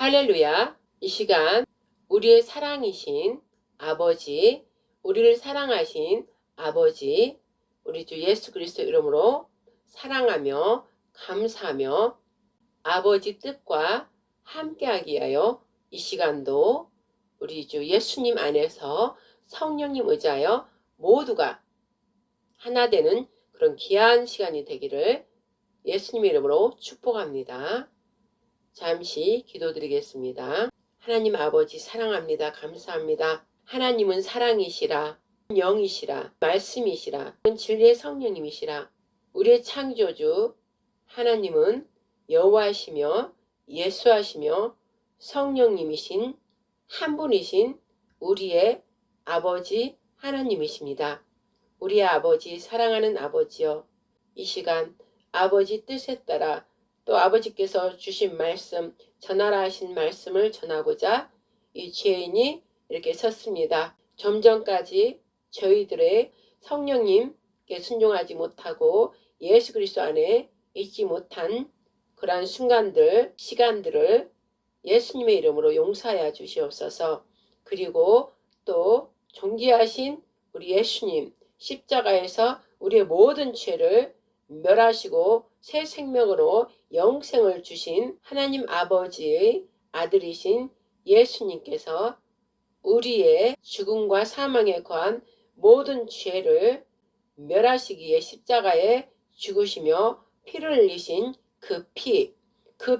할렐루야. 이 시간 우리의 사랑이신 아버지, 우리를 사랑하신 아버지, 우리 주 예수 그리스도 이름으로 사랑하며 감사하며 아버지 뜻과 함께하기 위하여 이 시간도 우리 주 예수님 안에서 성령님 의지하여 모두가 하나 되는 그런 귀한 시간이 되기를 예수님의 이름으로 축복합니다. 잠시 기도드리겠습니다. 하나님 아버지 사랑합니다. 감사합니다. 하나님은 사랑이시라, 영이시라, 말씀이시라, 진리의 성령님이시라. 우리의 창조주 하나님은 여호와시며 예수하시며 성령님이신 한 분이신 우리의 아버지 하나님이십니다. 우리의 아버지, 사랑하는 아버지여, 이 시간 아버지 뜻에 따라 또 아버지께서 주신 말씀, 전하라 하신 말씀을 전하고자 이 죄인이 이렇게 섰습니다. 좀 전까지 저희들의 성령님께 순종하지 못하고 예수 그리스도 안에 있지 못한 그러한 순간들, 시간들을 예수님의 이름으로 용서하여 주시옵소서. 그리고 또 존귀하신 우리 예수님 십자가에서 우리의 모든 죄를 멸하시고 새 생명으로 영생을 주신 하나님 아버지의 아들이신 예수님께서 우리의 죽음과 사망에 관한 모든 죄를 멸하시기 위해 십자가에 죽으시며 피를 흘리신 그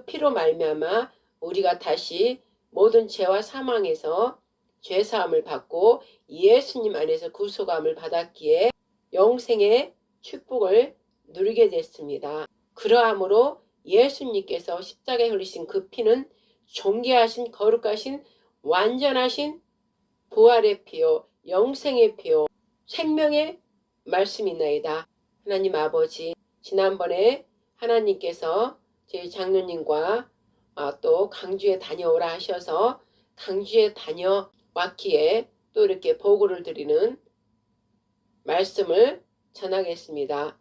피로 말미암아 우리가 다시 모든 죄와 사망에서 죄사함을 받고 예수님 안에서 구속함을 받았기에 영생의 축복을 누리게 됐습니다. 그러함으로 예수님께서 십자가에 흘리신 그 피는 존귀하신 거룩하신 완전하신 부활의 피요, 영생의 피요, 생명의 말씀이나이다. 하나님 아버지, 지난번에 하나님께서 저희 장로님과 또 강주에 다녀오라 하셔서 강주에 다녀왔기에 또 이렇게 보고를 드리는 말씀을 전하겠습니다.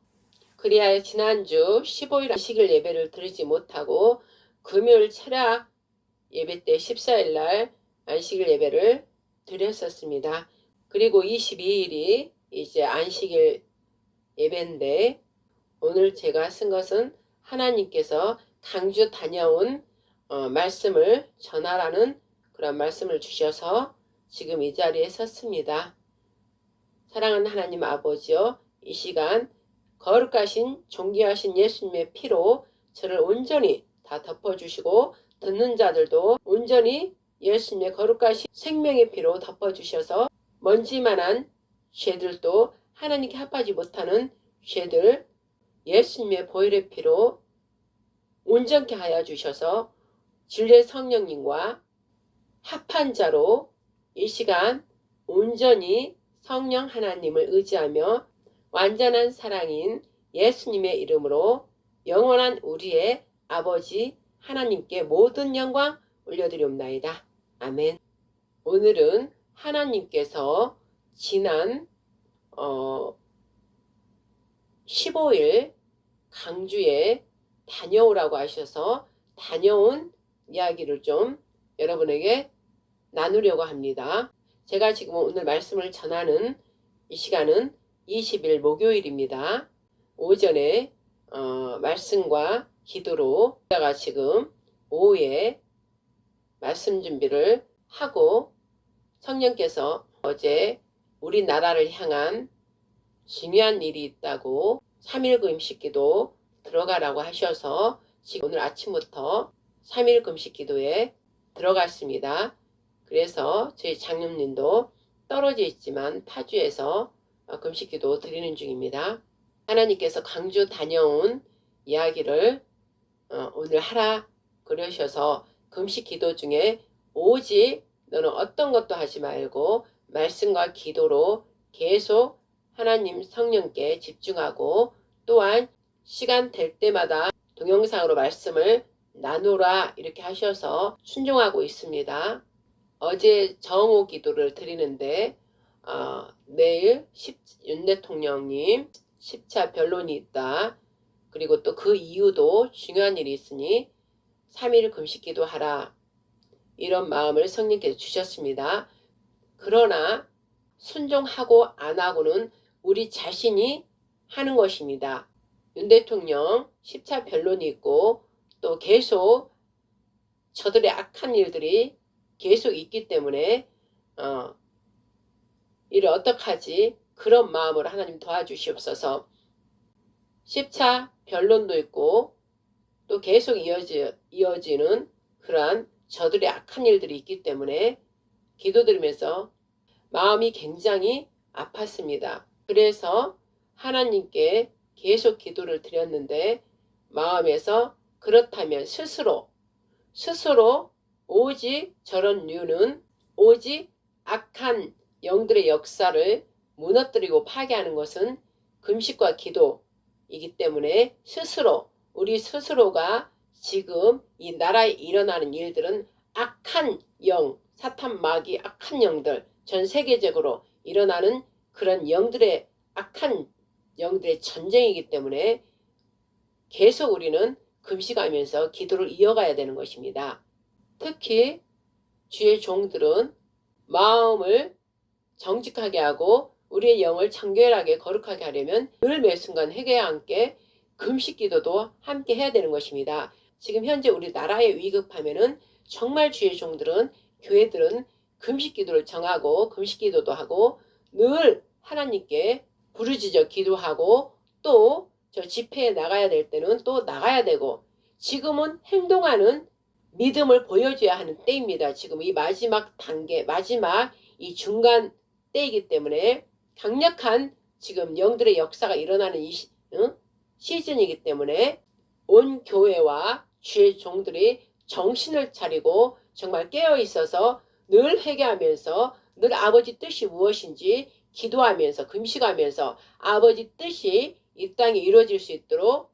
그리하여 지난주 15일 안식일 예배를 드리지 못하고 금요일 철야 예배 때 14일 날 안식일 예배를 드렸었습니다. 그리고 22일이 이제 안식일 예배인데 오늘 제가 쓴 것은 하나님께서 강주 다녀온 말씀을 전하라는 그런 말씀을 주셔서 지금 이 자리에 섰습니다. 사랑하는 하나님 아버지요, 이 시간 거룩하신 존귀하신 예수님의 피로 저를 온전히 다 덮어주시고 듣는 자들도 온전히 예수님의 거룩하신 생명의 피로 덮어주셔서 먼지만한 죄들도 하나님께 합하지 못하는 죄들 예수님의 보혈의 피로 온전케 하여 주셔서 진리의 성령님과 합한 자로 이 시간 온전히 성령 하나님을 의지하며 완전한 사랑인 예수님의 이름으로 영원한 우리의 아버지 하나님께 모든 영광 올려드리옵나이다. 아멘. 오늘은 하나님께서 지난 15일 강주에 다녀오라고 하셔서 다녀온 이야기를 좀 여러분에게 나누려고 합니다. 제가 지금 오늘 말씀을 전하는 이 시간은 20일 목요일입니다. 오전에 말씀과 기도로 제가 지금 오후에 말씀 준비를 하고 성령께서 어제 우리나라를 향한 중요한 일이 있다고 3일 금식기도 들어가라고 하셔서 지금 오늘 아침부터 3일 금식기도에 들어갔습니다. 그래서 저희 장로님도 떨어져 있지만 파주에서 금식기도 드리는 중입니다. 하나님께서 강주 다녀온 이야기를 오늘 하라 그러셔서 금식기도 중에 오직 너는 어떤 것도 하지 말고 말씀과 기도로 계속 하나님 성령께 집중하고 또한 시간 될 때마다 동영상으로 말씀을 나누라 이렇게 하셔서 순종하고 있습니다. 어제 정오 기도를 드리는데 내일 윤 대통령님 10차 변론이 있다. 그리고 또 그 이유도 중요한 일이 있으니 3일 금식기도 하라. 이런 마음을 성령께서 주셨습니다. 그러나 순종하고 안 하고는 우리 자신이 하는 것입니다. 윤 대통령 10차 변론이 있고 또 계속 저들의 악한 일들이 계속 있기 때문에 이를 어떡하지? 그런 마음으로 하나님 도와주시옵소서. 10차 변론도 있고 또 계속 이어지는 그러한 저들의 악한 일들이 있기 때문에 기도드리면서 마음이 굉장히 아팠습니다. 그래서 하나님께 계속 기도를 드렸는데 마음에서 그렇다면 스스로 오직 저런 류는 오직 악한 영들의 역사를 무너뜨리고 파괴하는 것은 금식과 기도이기 때문에 우리 스스로가 지금 이 나라에 일어나는 일들은 악한 영, 사탄 마귀 악한 영들, 전 세계적으로 일어나는 그런 영들의 악한 영들의 전쟁이기 때문에 계속 우리는 금식하면서 기도를 이어가야 되는 것입니다. 특히 주의 종들은 마음을 정직하게 하고 우리의 영을 청결하게 거룩하게 하려면 늘 매순간 회개와 함께 금식 기도도 함께 해야 되는 것입니다. 지금 현재 우리나라에 위급하면은 정말 주의 종들은 교회들은 금식 기도를 정하고 금식 기도도 하고 늘 하나님께 부르짖어 기도하고 또 저 집회에 나가야 될 때는 또 나가야 되고 지금은 행동하는 믿음을 보여줘야 하는 때입니다. 지금 이 마지막 단계, 마지막 이 중간 때이기 때문에 강력한 지금 영들의 역사가 일어나는 이 시즌이기 때문에 온 교회와 주의 종들이 정신을 차리고 정말 깨어 있어서 늘 회개하면서 늘 아버지 뜻이 무엇인지 기도하면서 금식하면서 아버지 뜻이 이 땅에 이루어질 수 있도록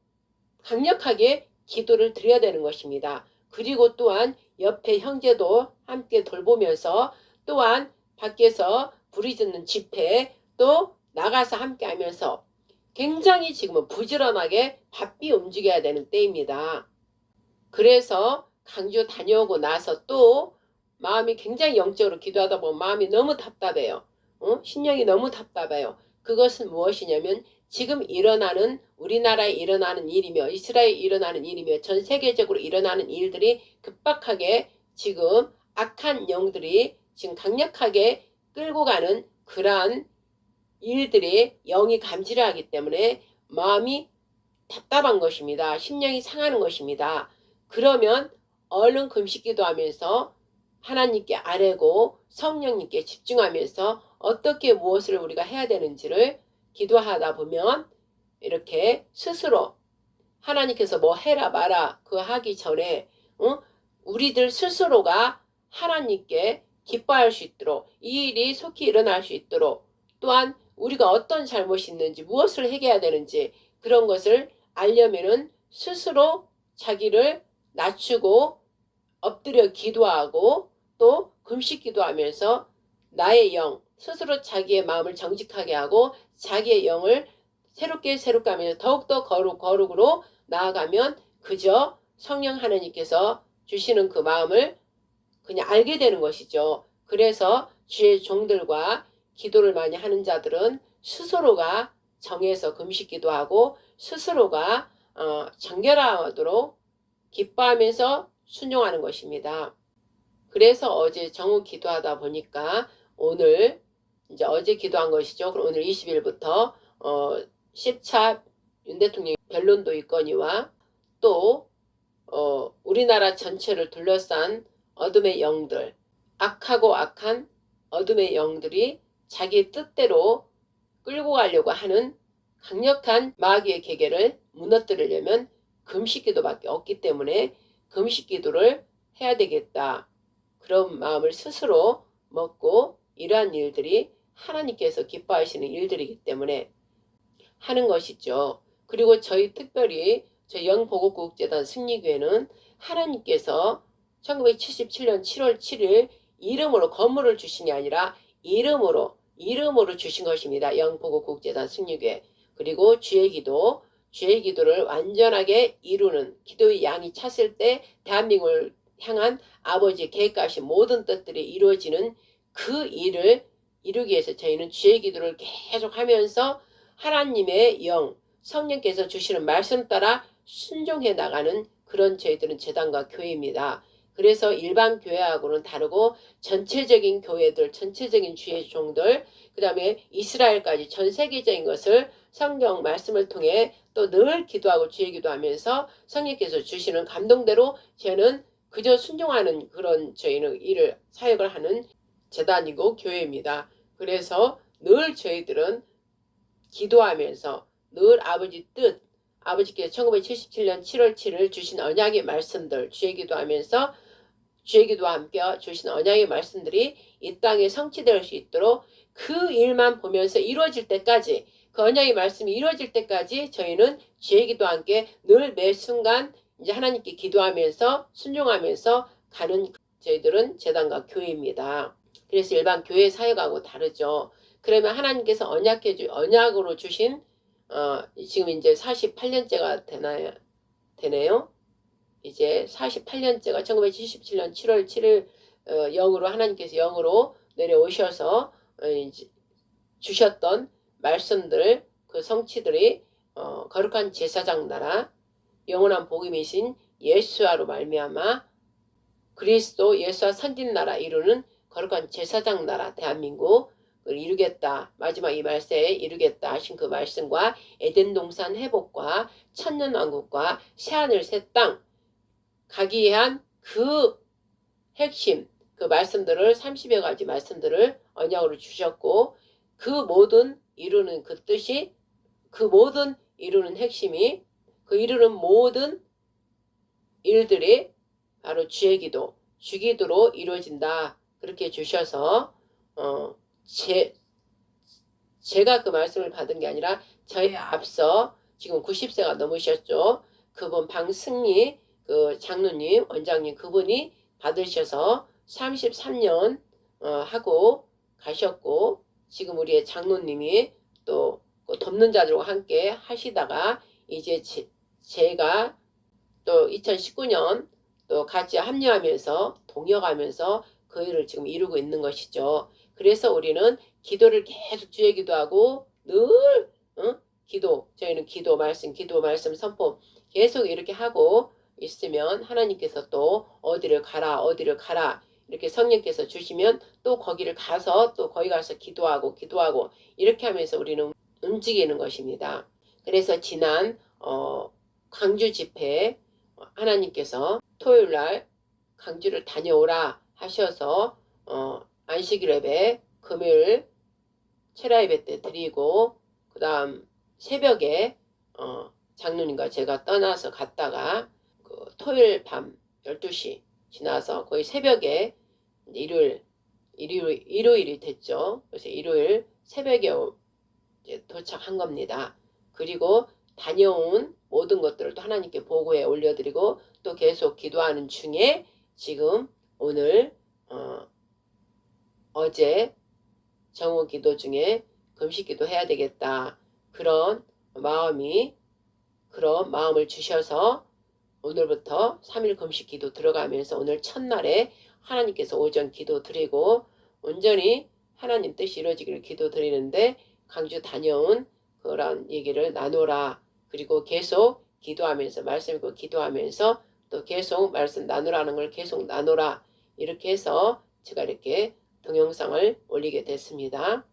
강력하게 기도를 드려야 되는 것입니다. 그리고 또한 옆에 형제도 함께 돌보면서 또한 밖에서 부르짖는 집회 또 나가서 함께 하면서 굉장히 지금은 부지런하게 바삐 움직여야 되는 때입니다. 그래서 강주 다녀오고 나서 또 마음이 굉장히 영적으로 기도하다 보면 마음이 너무 답답해요. 신령이 너무 답답해요. 그것은 무엇이냐면 지금 일어나는 우리나라에 일어나는 일이며 이스라엘에 일어나는 일이며 전 세계적으로 일어나는 일들이 급박하게 지금 악한 영들이 지금 강력하게 끌고 가는 그러한 일들이 영이 감지를 때문에 마음이 답답한 것입니다. 심령이 상하는 것입니다. 그러면 얼른 금식기도 하면서 하나님께 아뢰고 성령님께 집중하면서 어떻게 무엇을 우리가 해야 되는지를 기도하다 보면 이렇게 스스로 하나님께서 뭐 해라 마라 그거 하기 전에 우리들 스스로가 하나님께 기뻐할 수 있도록 이 일이 속히 일어날 수 있도록 또한 우리가 어떤 잘못이 있는지 무엇을 해결해야 되는지 그런 것을 알려면은 스스로 자기를 낮추고 엎드려 기도하고 또 금식 기도하면서 나의 영 스스로 자기의 마음을 정직하게 하고 자기의 영을 새롭게 하면서 더욱더 거룩으로 나아가면 그저 성령 하나님께서 주시는 그 마음을 그냥 알게 되는 것이죠. 그래서 주의 종들과 기도를 많이 하는 자들은 스스로가 정해서 금식 기도하고 스스로가 정결하도록 기뻐하면서 순종하는 것입니다. 그래서 어제 정오 기도하다 보니까 오늘 이제 어제 기도한 것이죠. 그럼 오늘 20일부터 10차 윤 대통령 변론도 있거니와 또 우리나라 전체를 둘러싼 어둠의 영들 악하고 악한 어둠의 영들이 자기 뜻대로 끌고 가려고 하는 강력한 마귀의 계계를 무너뜨리려면 금식기도밖에 없기 때문에 금식기도를 해야 되겠다. 그런 마음을 스스로 먹고 이러한 일들이 하나님께서 기뻐하시는 일들이기 때문에 하는 것이죠. 그리고 저희 특별히 저희 영보고국제단 승리교회는 하나님께서 1977년 7월 7일 이름으로 건물을 주신 게 아니라 이름으로 주신 것입니다. 영보고국제단 승리교회. 그리고 주의 기도를 완전하게 이루는 기도의 양이 찼을 때 대한민국을 향한 아버지의 계획하신 모든 뜻들이 이루어지는 그 일을 이루기 위해서 저희는 주의 기도를 계속 하면서 하나님의 영, 성령께서 주시는 말씀 따라 순종해 나가는 그런 저희들은 재단과 교회입니다. 그래서 일반 교회하고는 다르고 전체적인 교회들, 전체적인 주의 종들, 그 다음에 이스라엘까지 전 세계적인 것을 성경 말씀을 통해 또 늘 기도하고 주의 기도하면서 성령께서 주시는 감동대로 저는 그저 순종하는 그런 저희는 일을 사역을 하는 재단이고 교회입니다. 그래서 늘 저희들은 기도하면서 늘 아버지 뜻, 아버지께서 1977년 7월 7일 주신 언약의 말씀들 주의 기도하면서 주의 기도와 함께 주신 언약의 말씀들이 이 땅에 성취될 수 있도록 그 일만 보면서 이루어질 때까지 그 언약의 말씀이 이루어질 때까지 저희는 주의 기도와 함께 늘 매 순간 이제 하나님께 기도하면서 순종하면서 가는 저희들은 재단과 교회입니다. 그래서 일반 교회 사역하고 다르죠. 그러면 하나님께서 언약으로 주신 지금 이제 48년째가 되네요. 이제 48년째가 1977년 7월 7일 0으로 하나님께서 0으로 내려오셔서 주셨던 말씀들 그 성취들이 거룩한 제사장 나라 영원한 복음이신 예수와로 말미암아 그리스도 예수와 선진 나라 이루는 거룩한 제사장 나라 대한민국을 이루겠다. 마지막 이 말세에 이루겠다 하신 그 말씀과 에덴 동산 회복과 천년 왕국과 새하늘 새 땅 가기 위한 그 핵심 그 말씀들을 30여 가지 말씀들을 언약으로 주셨고 그 모든 이루는 그 뜻이 그 모든 이루는 핵심이 그 이루는 모든 일들이 바로 주의 기도, 주기도로 이루어진다. 그렇게 주셔서 제가 그 말씀을 받은 게 아니라 저희 앞서 지금 90세가 넘으셨죠. 그분 방승리 그 장로님, 원장님 그분이 받으셔서 33년 하고 가셨고 지금 우리의 장로님이 또 돕는 자들과 함께 하시다가 이제 제가 또 2019년 또 같이 합류하면서 동역하면서 그 일을 지금 이루고 있는 것이죠. 그래서 우리는 기도를 계속 주의 기도하고 늘 기도 저희는 기도 말씀 선포 계속 이렇게 하고 있으면 하나님께서 또 어디를 가라 이렇게 성령께서 주시면 또 거기를 가서 또 거기 가서 기도하고 이렇게 하면서 우리는 움직이는 것입니다. 그래서 지난 광주 집회 하나님께서 토요일날 광주를 다녀오라 하셔서 안식 예배 금요일 철야 예배 때 드리고 그 다음 새벽에 장로님과 제가 떠나서 갔다가 그 토요일 밤 12시 지나서 거의 새벽에 일요일이 됐죠. 그래서 일요일 새벽에 이제 도착한 겁니다. 그리고 다녀온 모든 것들을 또 하나님께 보고에 올려드리고 또 계속 기도하는 중에 지금 오늘 어제 정오 기도 중에 금식 기도 해야 되겠다. 그런 마음을 주셔서 오늘부터 3일 금식 기도 들어가면서 오늘 첫날에 하나님께서 오전 기도 드리고 온전히 하나님 뜻이 이루어지기를 기도 드리는데 광주 다녀온 그런 얘기를 나누라. 그리고 계속 기도하면서 말씀 읽고 기도하면서 또 계속 말씀 나누라는 걸 계속 나누라. 이렇게 해서 제가 이렇게 동영상을 올리게 됐습니다.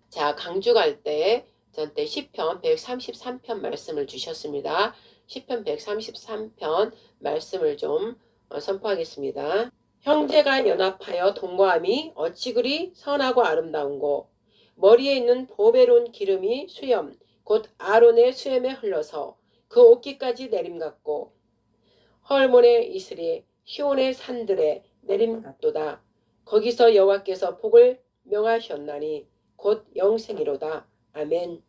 자, 광주 갈 때 전때 시편 133편 말씀을 주셨습니다. 시편 133편 말씀을 좀 선포하겠습니다. 형제가 연합하여 동거함이 어찌 그리 선하고 아름다운고 머리에 있는 보배로운 기름이 수염 곧 아론의 수염에 흘러서 그 옷깃까지 내림 같고 헐몬의 이슬이 시온의 산들에 내림 같도다. 거기서 여호와께서 복을 명하셨나니 곧 영생이로다. 아멘.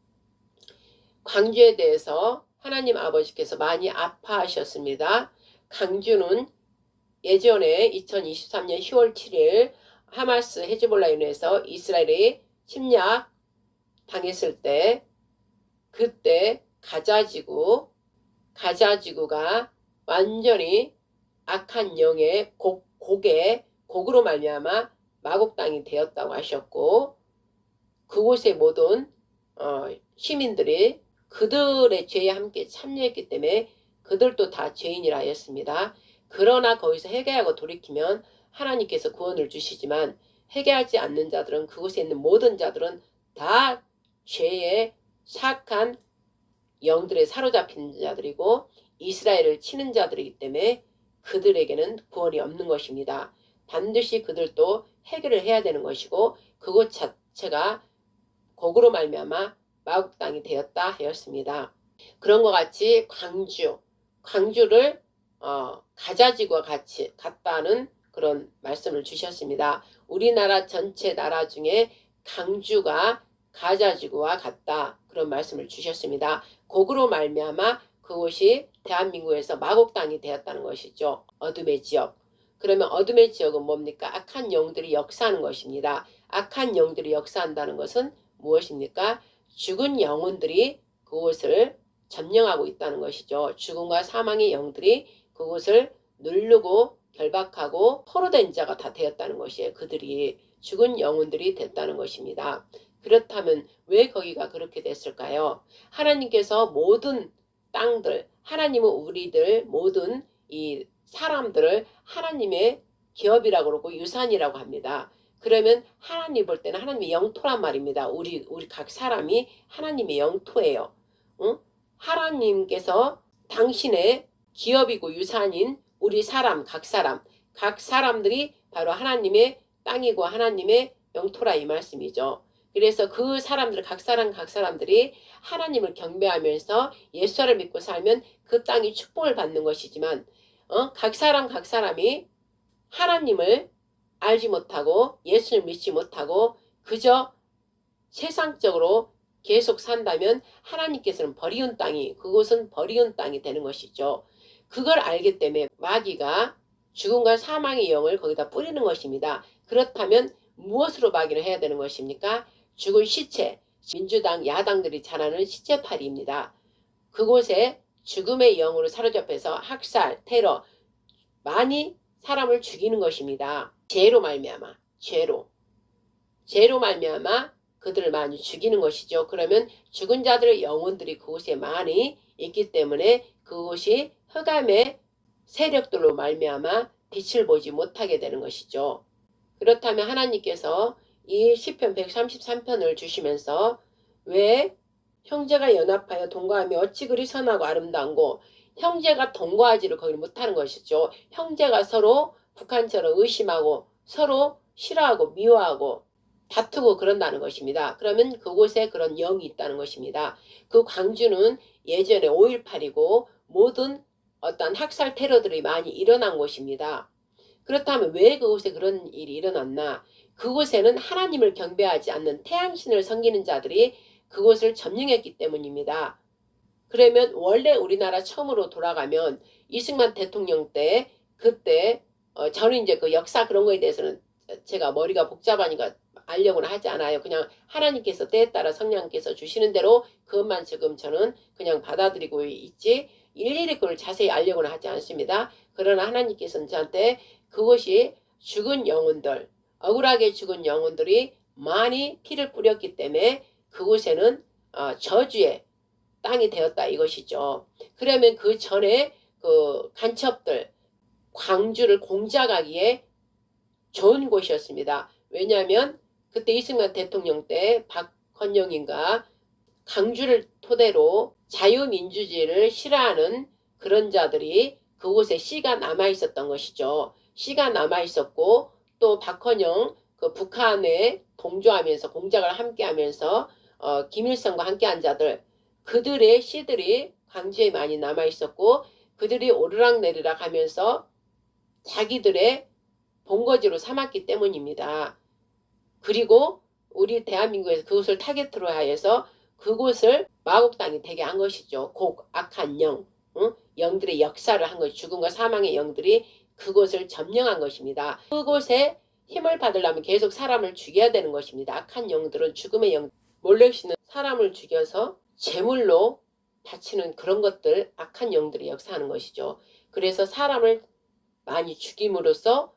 광주에 대해서 하나님 아버지께서 많이 아파하셨습니다. 광주는 예전에 2023년 10월 7일 하마스 헤즈볼라 인해서 이스라엘이 침략 당했을 때 그때 가자지구가 완전히 악한 영의 곡으로 말미암아 마곡 땅이 되었다고 하셨고, 그곳의 모든 시민들이 그들의 죄에 함께 참여했기 때문에 그들도 다 죄인이라 하였습니다. 그러나 거기서 회개하고 돌이키면 하나님께서 구원을 주시지만, 회개하지 않는 자들은, 그곳에 있는 모든 자들은 다 죄의 사악한 영들에 사로잡힌 자들이고 이스라엘을 치는 자들이기 때문에 그들에게는 구원이 없는 것입니다. 반드시 그들도 해결을 해야 되는 것이고, 그곳 자체가 곡으로 말미암아 마국 땅이 되었다 하였습니다. 그런 것 같이 광주를 가자지구와 같이 같다는 그런 말씀을 주셨습니다. 우리나라 전체 나라 중에 강주가 가자지구와 같다, 그런 말씀을 주셨습니다. 곡으로 말미암아 그곳이 대한민국에서 마곡 땅이 되었다는 것이죠. 어둠의 지역. 그러면 어둠의 지역은 뭡니까? 악한 영들이 역사하는 것입니다. 악한 영들이 역사한다는 것은 무엇입니까? 죽은 영혼들이 그곳을 점령하고 있다는 것이죠. 죽음과 사망의 영들이 그곳을 누르고 결박하고 포로된 자가 다 되었다는 것이에요. 그들이 죽은 영혼들이 됐다는 것입니다. 그렇다면 왜 거기가 그렇게 됐을까요? 하나님께서 모든 땅들, 하나님은 우리들 모든 이 사람들을 하나님의 기업이라고 그러고 유산이라고 합니다. 그러면 하나님 볼 때는 하나님의 영토란 말입니다. 우리 각 사람이 하나님의 영토예요. 응? 하나님께서 당신의 기업이고 유산인 우리 각 사람들이 바로 하나님의 땅이고 하나님의 영토라 이 말씀이죠. 그래서 그 사람들, 각 사람들이 하나님을 경배하면서 예수를 믿고 살면 그 땅이 축복을 받는 것이지만, 각 사람이 하나님을 알지 못하고 예수를 믿지 못하고 그저 세상적으로 계속 산다면 하나님께서는 그곳은 버리운 땅이 되는 것이죠. 그걸 알기 때문에 마귀가 죽음과 사망의 영을 거기다 뿌리는 것입니다. 그렇다면 무엇으로 마귀를 해야 되는 것입니까? 죽은 시체, 민주당 야당들이 잘하는 시체팔이입니다. 그곳에 죽음의 영으로 사로잡혀서 학살, 테러, 많이 사람을 죽이는 것입니다. 죄로 말미암아 그들을 많이 죽이는 것이죠. 그러면 죽은 자들의 영혼들이 그곳에 많이 있기 때문에 그곳이 흑암의 세력들로 말미암아 빛을 보지 못하게 되는 것이죠. 그렇다면 하나님께서 이 시편 133편을 주시면서 왜 형제가 연합하여 동거하며 어찌 그리 선하고 아름다운고, 형제가 동거하지를 거기 못하는 것이죠. 형제가 서로 북한처럼 의심하고 서로 싫어하고 미워하고 다투고 그런다는 것입니다. 그러면 그곳에 그런 영이 있다는 것입니다. 그 광주는 예전에 5.18이고 모든 어떤 학살 테러들이 많이 일어난 곳입니다. 그렇다면 왜 그곳에 그런 일이 일어났나? 그곳에는 하나님을 경배하지 않는 태양신을 섬기는 자들이 그곳을 점령했기 때문입니다. 그러면 원래 우리나라 처음으로 돌아가면 이승만 대통령 때 그때 저는 이제 그 역사 그런 거에 대해서는 제가 머리가 복잡하니까 알려고는 하지 않아요. 그냥 하나님께서 때에 따라 성령께서 주시는 대로 그것만 지금 저는 그냥 받아들이고 있지 일일이 그걸 자세히 알려고는 하지 않습니다. 그러나 하나님께서는 저한테 그것이 죽은 영혼들, 억울하게 죽은 영혼들이 많이 피를 뿌렸기 때문에 그곳에는 저주의 땅이 되었다 이것이죠. 그러면 그 전에 그 간첩들 광주를 공작하기에 좋은 곳이었습니다. 왜냐하면 그때 이승만 대통령 때 박헌영인가 광주를 토대로 자유민주주의를 싫어하는 그런 자들이 그곳에 씨가 남아있었던 것이죠. 씨가 남아있었고 또 박헌영 그 북한에 동조하면서 공작을 함께하면서 김일성과 함께한 자들, 그들의 씨들이 광주에 많이 남아있었고 그들이 오르락내리락 하면서 자기들의 본거지로 삼았기 때문입니다. 그리고 우리 대한민국에서 그것을 타겟으로 하여서 그곳을 마곡 땅이 되게 한 것이죠. 악한 영들의 역사를 한 것이, 죽음과 사망의 영들이 그곳을 점령한 것입니다. 그곳에 힘을 받으려면 계속 사람을 죽여야 되는 것입니다. 악한 영들은 죽음의 영, 몰렉시는 사람을 죽여서 제물로 바치는 그런 것들, 악한 영들이 역사하는 것이죠. 그래서 사람을 많이 죽임으로써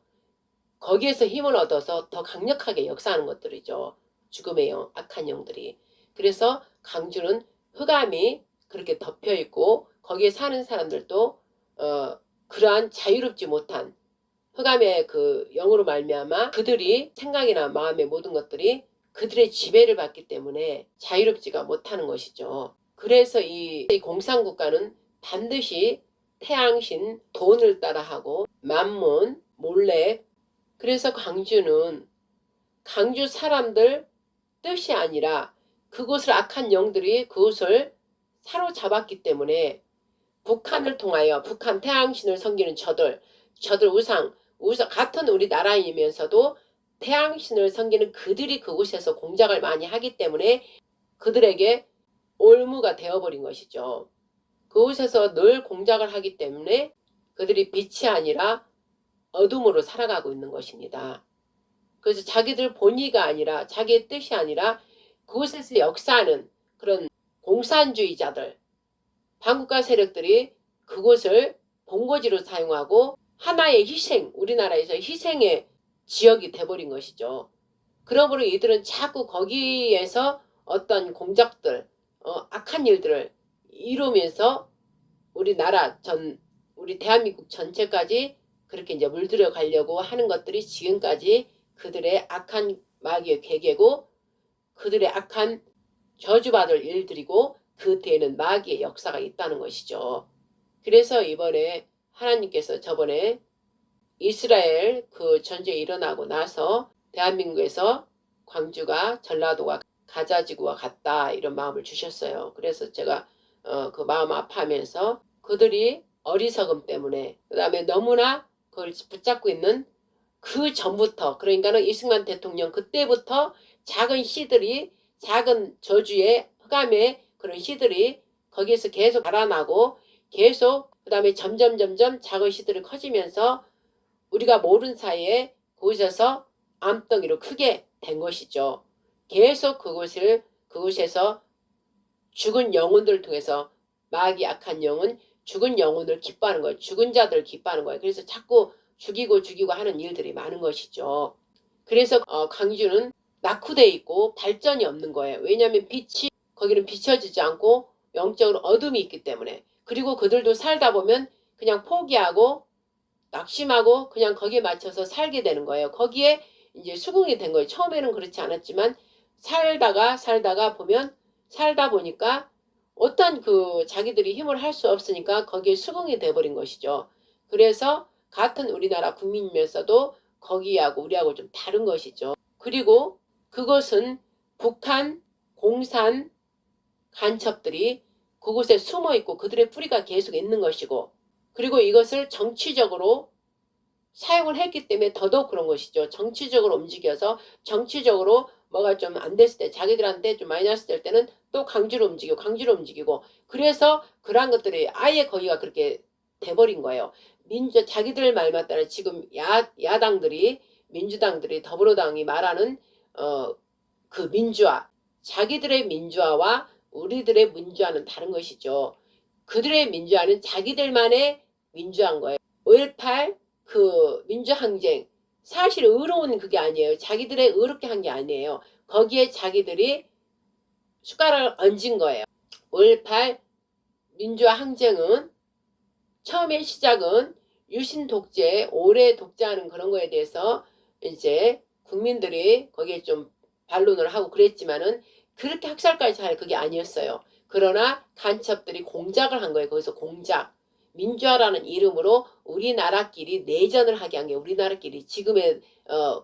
거기에서 힘을 얻어서 더 강력하게 역사하는 것들이죠. 죽음의 영, 악한 영들이. 그래서 광주는 흑암이 그렇게 덮여 있고 거기에 사는 사람들도 그러한 자유롭지 못한 흑암의 그 영으로 말미암아 그들이 생각이나 마음의 모든 것들이 그들의 지배를 받기 때문에 자유롭지가 못하는 것이죠. 그래서 이 공산국가는 반드시 태양신, 돈을 따라하고 만문, 몰래. 그래서 광주 사람들 뜻이 아니라 그곳을 악한 영들이 그곳을 사로잡았기 때문에 북한을 통하여 북한 태양신을 섬기는 저들 우상 같은 우리 나라이면서도 태양신을 섬기는 그들이 그곳에서 공작을 많이 하기 때문에 그들에게 올무가 되어버린 것이죠. 그곳에서 늘 공작을 하기 때문에 그들이 빛이 아니라 어둠으로 살아가고 있는 것입니다. 그래서 자기들 본의가 아니라 자기의 뜻이 아니라 그곳에서 역사하는 그런 공산주의자들, 반국가 세력들이 그곳을 본거지로 사용하고 하나의 희생, 우리나라에서 희생의 지역이 돼버린 것이죠. 그러므로 이들은 자꾸 거기에서 어떤 공작들, 악한 일들을 이루면서 우리 대한민국 전체까지 그렇게 이제 물들여 가려고 하는 것들이 지금까지 그들의 악한 마귀의 계계고 그들의 악한 저주받을 일들이고 그 뒤에는 마귀의 역사가 있다는 것이죠. 그래서 이번에 하나님께서 저번에 이스라엘 그 전쟁이 일어나고 나서 대한민국에서 광주가 전라도가 가자지구와 같다 이런 마음을 주셨어요. 그래서 제가 그 마음 아파하면서 그들이 어리석음 때문에 그 다음에 너무나 그걸 붙잡고 있는 그 전부터 그러니까는 이승만 대통령 그때부터 작은 씨들이 작은 저주의 흑암의 그런 씨들이 거기에서 계속 자라나고 계속 그 다음에 점점 작은 씨들이 커지면서 우리가 모르는 사이에 그곳에서 암덩이로 크게 된 것이죠. 계속 그곳에서 죽은 영혼들을 통해서 마귀 악한 영은 죽은 영혼을 기뻐하는 거예요. 죽은 자들을 기뻐하는 거예요. 그래서 자꾸 죽이고 하는 일들이 많은 것이죠. 그래서 광주는 낙후되어 있고 발전이 없는 거예요. 왜냐하면 빛이 거기는 비춰지지 않고 영적으로 어둠이 있기 때문에. 그리고 그들도 살다 보면 그냥 포기하고 낙심하고 그냥 거기에 맞춰서 살게 되는 거예요. 거기에 이제 수긍이 된 거예요. 처음에는 그렇지 않았지만 살다 보니까 어떤 그 자기들이 힘을 할 수 없으니까 거기에 수긍이 돼버린 것이죠. 그래서 같은 우리나라 국민이면서도 거기하고 우리하고 좀 다른 것이죠. 그리고 그것은 북한 공산 간첩들이 그곳에 숨어 있고 그들의 뿌리가 계속 있는 것이고 그리고 이것을 정치적으로 사용을 했기 때문에 더더욱 그런 것이죠. 정치적으로 움직여서 정치적으로 뭐가 좀 안 됐을 때 자기들한테 좀 마이너스 될 때는 또 강주로 움직이고 그래서 그러한 것들이 아예 거기가 그렇게 돼버린 거예요. 자기들 말만 따라 지금 야당들이 민주당들이 더불어당이 말하는 그 민주화 자기들의 민주화와 우리들의 민주화는 다른 것이죠. 그들의 민주화는 자기들만의 민주화인 거예요. 5.18 그 민주항쟁 사실 의로운 그게 아니에요. 자기들의 의롭게 한 게 아니에요. 거기에 자기들이 숟가락을 얹은 거예요. 5.18 민주화 항쟁은 처음에 시작은 유신 독재, 오래 독재하는 그런 거에 대해서 이제 국민들이 거기에 좀 반론을 하고 그랬지만은 그렇게 학살까지 할 그게 아니었어요. 그러나 간첩들이 공작을 한 거예요. 거기서 공작. 민주화라는 이름으로 우리나라끼리 내전을 하게 한 게 우리나라끼리 지금의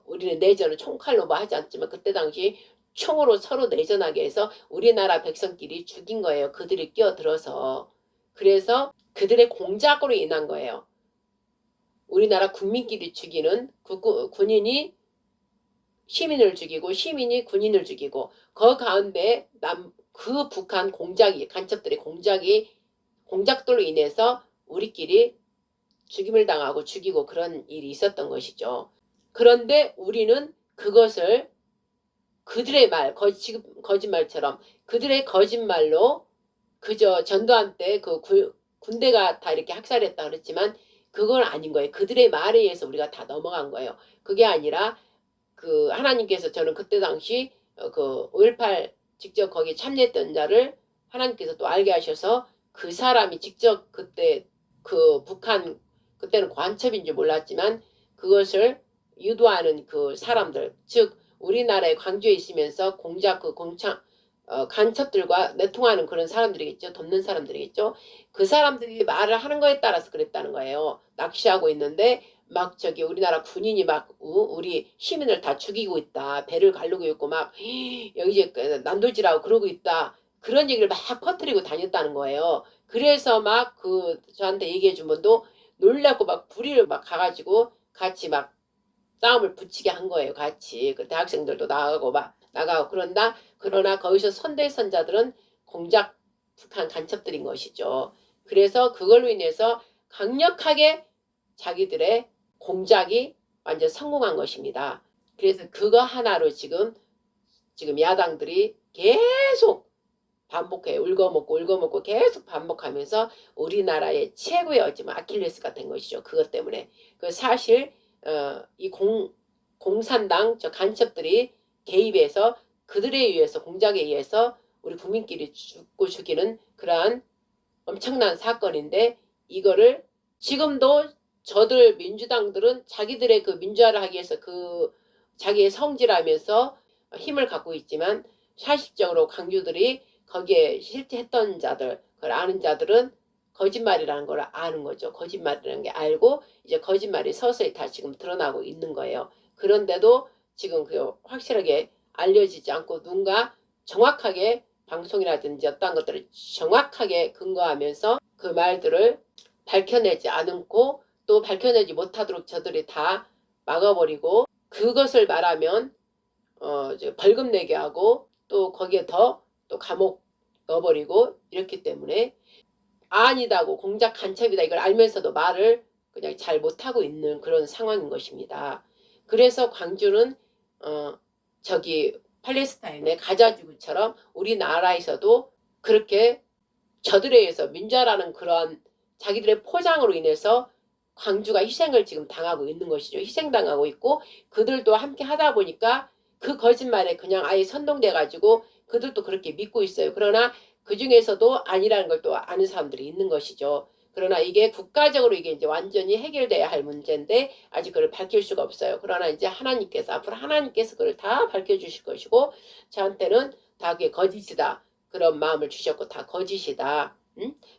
우리는 내전을 총칼로 뭐 하지 않지만 그때 당시 총으로 서로 내전하게 해서 우리나라 백성끼리 죽인 거예요. 그들이 끼어들어서. 그래서 그들의 공작으로 인한 거예요. 우리나라 국민끼리 죽이는 군인이 시민을 죽이고 시민이 군인을 죽이고 그 가운데 그 북한 간첩들의 공작들로 인해서 우리끼리 죽임을 당하고 죽이고 그런 일이 있었던 것이죠. 그런데 우리는 그것을 그들의 지금 거짓말처럼 그들의 거짓말로 그저 전두환 때 그 군대가 다 이렇게 학살했다 그랬지만 그건 아닌 거예요. 그들의 말에 의해서 우리가 다 넘어간 거예요. 그게 아니라 그 하나님께서 저는 그때 당시 그 5.18 직접 거기 참여했던 자를 하나님께서 또 알게 하셔서 그 사람이 직접 그때 그 북한 그때는 관첩인지 몰랐지만 그것을 유도하는 그 사람들 즉 우리나라의 광주에 있으면서 공작 그 공창 간첩들과 내통하는 그런 사람들이겠죠. 돕는 사람들이겠죠. 그 사람들이 말을 하는 거에 따라서 그랬다는 거예요. 낚시하고 있는데 막 저기 우리나라 군인이 막 우리 시민을 다 죽이고 있다. 배를 가르고 있고 막 여기 이제 난도질하고 그러고 있다. 그런 얘기를 막 퍼뜨리고 다녔다는 거예요. 그래서 막 그 저한테 얘기해 준 분도 놀라고 막 부리를 막 가가지고 같이 막 싸움을 붙이게 한 거예요. 같이. 그 대학생들도 나가고 막 나가고 그런다. 그러나 거기서 선대선자들은 공작 북한 간첩들인 것이죠. 그래서 그걸로 인해서 강력하게 자기들의 공작이 완전 성공한 것입니다. 그래서 그거 하나로 지금 야당들이 계속 반복해요. 울거먹고 계속 반복하면서 우리나라의 최고의 어찌면 아킬레스가 된 것이죠. 그것 때문에. 그 사실 이 공산당 저 간첩들이 개입해서 그들에 의해서 공작에 의해서 우리 국민끼리 죽고 죽이는 그러한 엄청난 사건인데 이거를 지금도 저들 민주당들은 자기들의 그 민주화를 하기 위해서 그 자기의 성질하면서 힘을 갖고 있지만 사실적으로 강주들이 거기에 실제했던 자들 그걸 아는 자들은 거짓말이라는 걸 아는 거죠. 거짓말이라는 게 알고 이제 거짓말이 서서히 다 지금 드러나고 있는 거예요. 그런데도 지금 그 확실하게 알려지지 않고 누군가 정확하게 방송이라든지 어떤 것들을 정확하게 근거하면서 그 말들을 밝혀내지 않고 또 밝혀내지 못하도록 저들이 다 막아버리고 그것을 말하면 벌금 내게 하고 또 거기에 더 또 감옥 넣어버리고 이렇기 때문에 아니다고 공작 간첩이다 이걸 알면서도 말을 그냥 잘 못하고 있는 그런 상황인 것입니다. 그래서 광주는 저기 팔레스타인의 가자지구처럼 우리나라에서도 그렇게 저들에 의해서 민주화라는 그런 자기들의 포장으로 인해서 광주가 희생을 지금 당하고 있는 것이죠. 희생당하고 있고 그들도 함께 하다 보니까 그 거짓말에 그냥 아예 선동돼 가지고 그들도 그렇게 믿고 있어요. 그러나 그 중에서도 아니라는 걸 또 아는 사람들이 있는 것이죠. 그러나 이게 국가적으로 이게 이제 완전히 해결돼야 할 문제인데 아직 그걸 밝힐 수가 없어요. 그러나 이제 하나님께서 앞으로 하나님께서 그걸 다 밝혀주실 것이고 저한테는 다 그게 거짓이다. 그런 마음을 주셨고 다 거짓이다.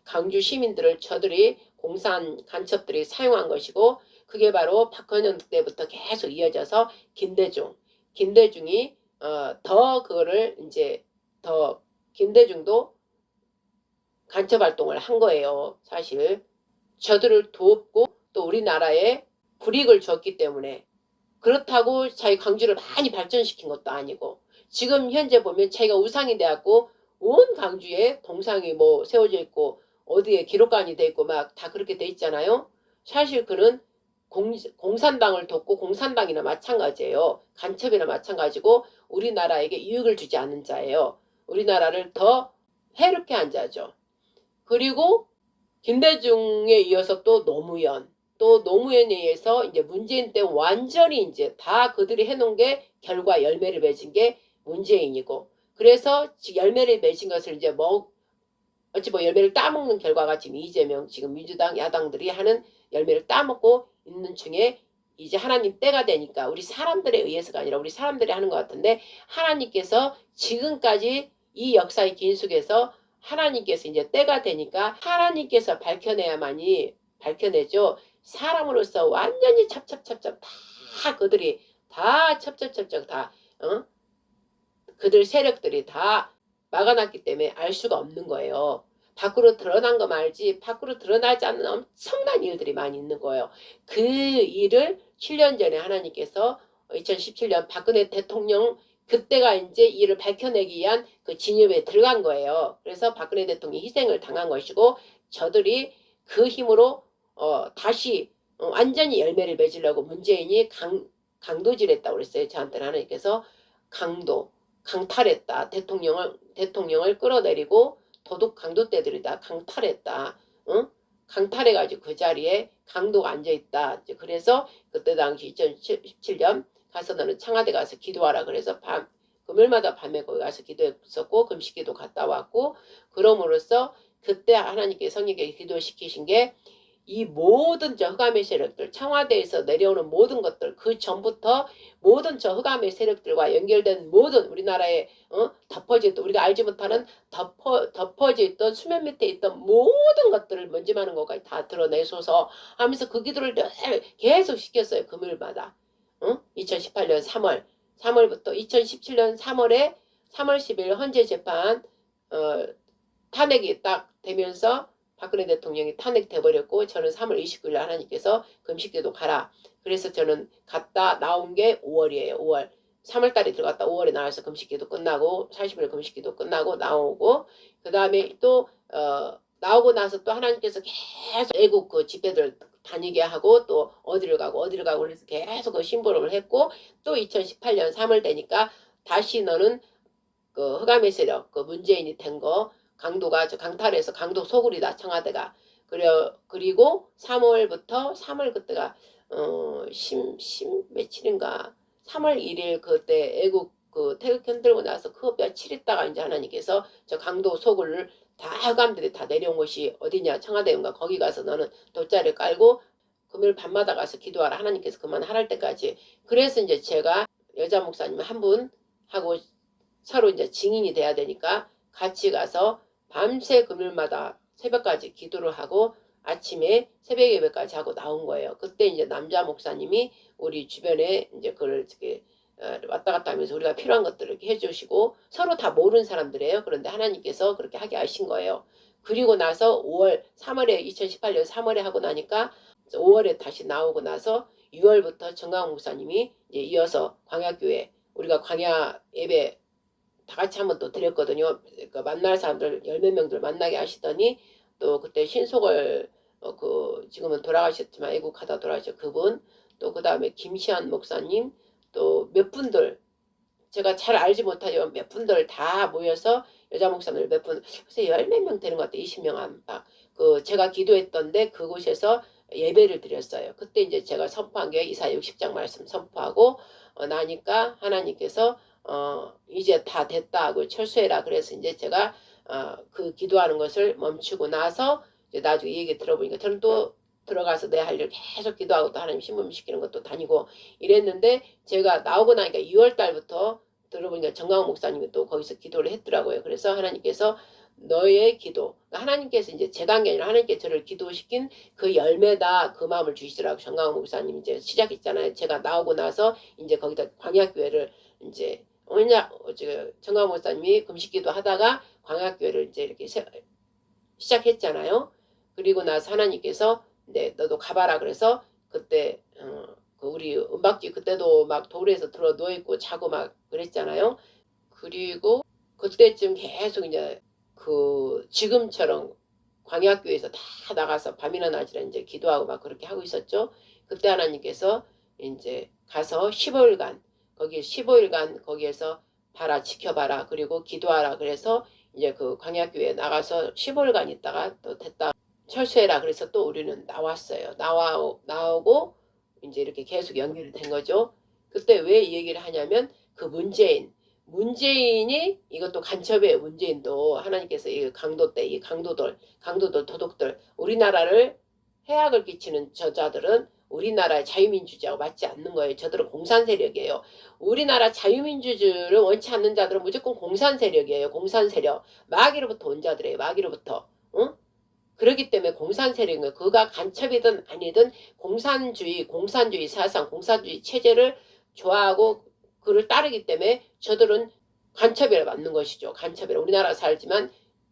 강주 시민들을 저들이 공산 간첩들이 사용한 것이고 그게 바로 박헌영 때부터 계속 이어져서 김대중이 더 그거를 이제 더 김대중도 간첩 활동을 한 거예요. 사실 저들을 돕고 또 우리나라에 불이익을 줬기 때문에 그렇다고 자기 광주를 많이 발전시킨 것도 아니고 지금 현재 보면 자기가 우상이 돼갖고 온 광주에 동상이 뭐 세워져 있고 어디에 기록관이 돼 있고 막 다 그렇게 돼 있잖아요. 사실 그는 공산당을 돕고 공산당이나 마찬가지예요. 간첩이나 마찬가지고 우리나라에게 이익을 주지 않는 자예요. 우리나라를 더 해롭게 한 자죠. 그리고 김대중에 이어서 또 노무현에 의해서 이제 문재인 때 완전히 이제 다 그들이 해놓은 게 결과 열매를 맺은 게 문재인이고 그래서 열매를 맺은 것을 이제 어찌 열매를 따먹는 결과가 지금 이재명 지금 민주당 야당들이 하는 열매를 따먹고 있는 중에 이제 하나님 때가 되니까 우리 사람들에 의해서가 아니라 우리 사람들이 하는 것 같은데 하나님께서 지금까지 이 역사의 긴 속에서 하나님께서 이제 때가 되니까 하나님께서 밝혀내야만이 밝혀내죠. 사람으로서 완전히 첩첩첩첩 다 그들이 다 첩첩첩첩 다 그들 세력들이 다 막아놨기 때문에 알 수가 없는 거예요. 밖으로 드러난 거 말지 밖으로 드러나지 않는 엄청난 일들이 많이 있는 거예요. 그 일을 7년 전에 하나님께서 2017년 박근혜 대통령 그때가 이제 이를 밝혀내기 위한 그 진입에 들어간 거예요. 그래서 박근혜 대통령이 희생을 당한 것이고 저들이 그 힘으로 다시 완전히 열매를 맺으려고 문재인이 강도질했다고 그랬어요. 저한테는 하나님께서 강탈했다. 대통령을 끌어내리고 도둑 강도떼들이다. 강탈했다. 강탈해가지고 그 자리에 강도가 앉아있다. 이제 그래서 그때 당시 2017년 가서 너는 청와대 가서 기도하라. 그래서 금요일마다 밤에 거기 가서 기도했었고 금식기도 갔다 왔고 그럼으로써 그때 하나님께 성령께 기도시키신 게 이 모든 저 흑암의 세력들 청와대에서 내려오는 모든 것들 그 전부터 모든 저 흑암의 세력들과 연결된 모든 우리나라에 덮어져 있던 우리가 알지 못하는 덮어져 있던 수면 밑에 있던 모든 것들을 먼지많은 것까지 다 드러내소서 하면서 그 기도를 계속 시켰어요. 금요일마다 2018년 3월부터 2017년 3월 10일 헌재 재판 탄핵이 딱 되면서 박근혜 대통령이 탄핵돼버렸고 저는 3월 29일 하나님께서 금식기도 가라. 그래서 저는 갔다 나온 게 5월이에요. 5월. 3월달에 들어갔다 5월에 나와서 금식기도 끝나고 40일 금식기도 끝나고 나오고 그 다음에 또 나오고 나서 또 하나님께서 계속 애국 그 집회들 다니게 하고 또 어디를 가고 그래서 계속 그 심부름을 했고 또 2018년 3월 되니까 다시 너는 그 흑암의 세력 그 문재인이 된 거 강도가 강탈해서 강도 소굴이다 청와대가 그리고 3월부터 3월 그때가 며칠인가 3월 1일 그때 애국 그 태극 흔들고 나서 그 며칠 있다가 이제 하나님께서 저 강도 소굴을 다 흑암들이 다 내려온 곳이 어디냐 청와대인가 거기 가서 너는 돗자리를 깔고 금요일 밤마다 가서 기도하라 하나님께서 그만하랄 때까지 그래서 이제 제가 여자 목사님 한 분 하고 서로 이제 증인이 돼야 되니까 같이 가서 밤새 금요일마다 새벽까지 기도를 하고 아침에 새벽 예배까지 하고 나온 거예요. 그때 이제 남자 목사님이 우리 주변에 이제 그걸 이렇게 왔다 갔다 하면서 우리가 필요한 것들을 이렇게 해주시고 서로 다 모르는 사람들이에요. 그런데 하나님께서 그렇게 하게 하신 거예요. 그리고 나서 3월에 2018년 3월에 하고 나니까 5월에 다시 나오고 나서 6월부터 정강 목사님이 이제 이어서 광야교회 우리가 광야 예배 다 같이 한번 또 드렸거든요. 그러니까 만날 사람들 10몇 명들 만나게 하시더니 또 그때 신속을 그 지금은 돌아가셨지만 애국하다 돌아가셨 그분 또 그 다음에 김시한 목사님 또 몇 분들 제가 잘 알지 못하지만 몇 분들 다 모여서 여자 목사님들 몇 분 글쎄 10몇 명 되는 것 같아요. 20명 안팎 그 제가 기도했던데 그곳에서 예배를 드렸어요. 그때 이제 제가 선포한 게 이사 60장 말씀 선포하고 나니까 하나님께서 이제 다 됐다 하고 철수해라. 그래서 이제 제가 그 기도하는 것을 멈추고 나서 이제 나중에 얘기 들어보니까 저는 또 들어가서 내 할 일 계속 기도하고 또 하나님 신문 시키는 것도 다니고 이랬는데 제가 나오고 나니까 2월 달부터 들어보니까 정강훈 목사님이 또 거기서 기도를 했더라고요. 그래서 하나님께서 너의 기도 하나님께서 이제 제가 한 게 아니라 하나님께 저를 기도시킨 그 열매다 그 마음을 주시더라고. 정강훈 목사님 이제 시작했잖아요. 제가 나오고 나서 이제 거기다 광야교회를 이제 정강 목사님이 금식기도 하다가 광야교회를 이제 이렇게 시작했잖아요. 그리고 나서 하나님께서 네 너도 가봐라 그래서 그때 그 우리 은박지 그때도 막 돌에서 들어 누워있고 자고 막 그랬잖아요. 그리고 그때쯤 계속 이제 그 지금처럼 광야교회에서 다 나가서 밤이나 낮이나 이제 기도하고 막 그렇게 하고 있었죠. 그때 하나님께서 이제 가서 15일간 거기 15일간 거기에서 봐라 지켜봐라 그리고 기도하라 그래서 이제 그 광야교회에 나가서 15일간 있다가 또 됐다 철수해라 그래서 또 우리는 나왔어요. 나오고 이제 이렇게 계속 연결이 된 거죠. 그때 왜 이 얘기를 하냐면 그 문재인이 이것도 간첩이에요. 문재인도 하나님께서 이 강도 때 이 강도들 도둑들 우리나라를 해악을 끼치는 저자들은 우리나라의 자유민주주의하고 맞지 않는 거예요. 저들은 공산 세력이에요. 우리나라 자유민주주의를 원치 않는 자들은 무조건 공산 세력이에요. 공산 세력. 마귀로부터 온 자들이에요. 마귀로부터. 응? 그렇기 때문에 공산 세력인 거예요. 그가 간첩이든 아니든 공산주의 사상, 공산주의 체제를 좋아하고 그를 따르기 때문에 저들은 간첩이라 맞는 것이죠. 간첩이라. 우리나라 살지만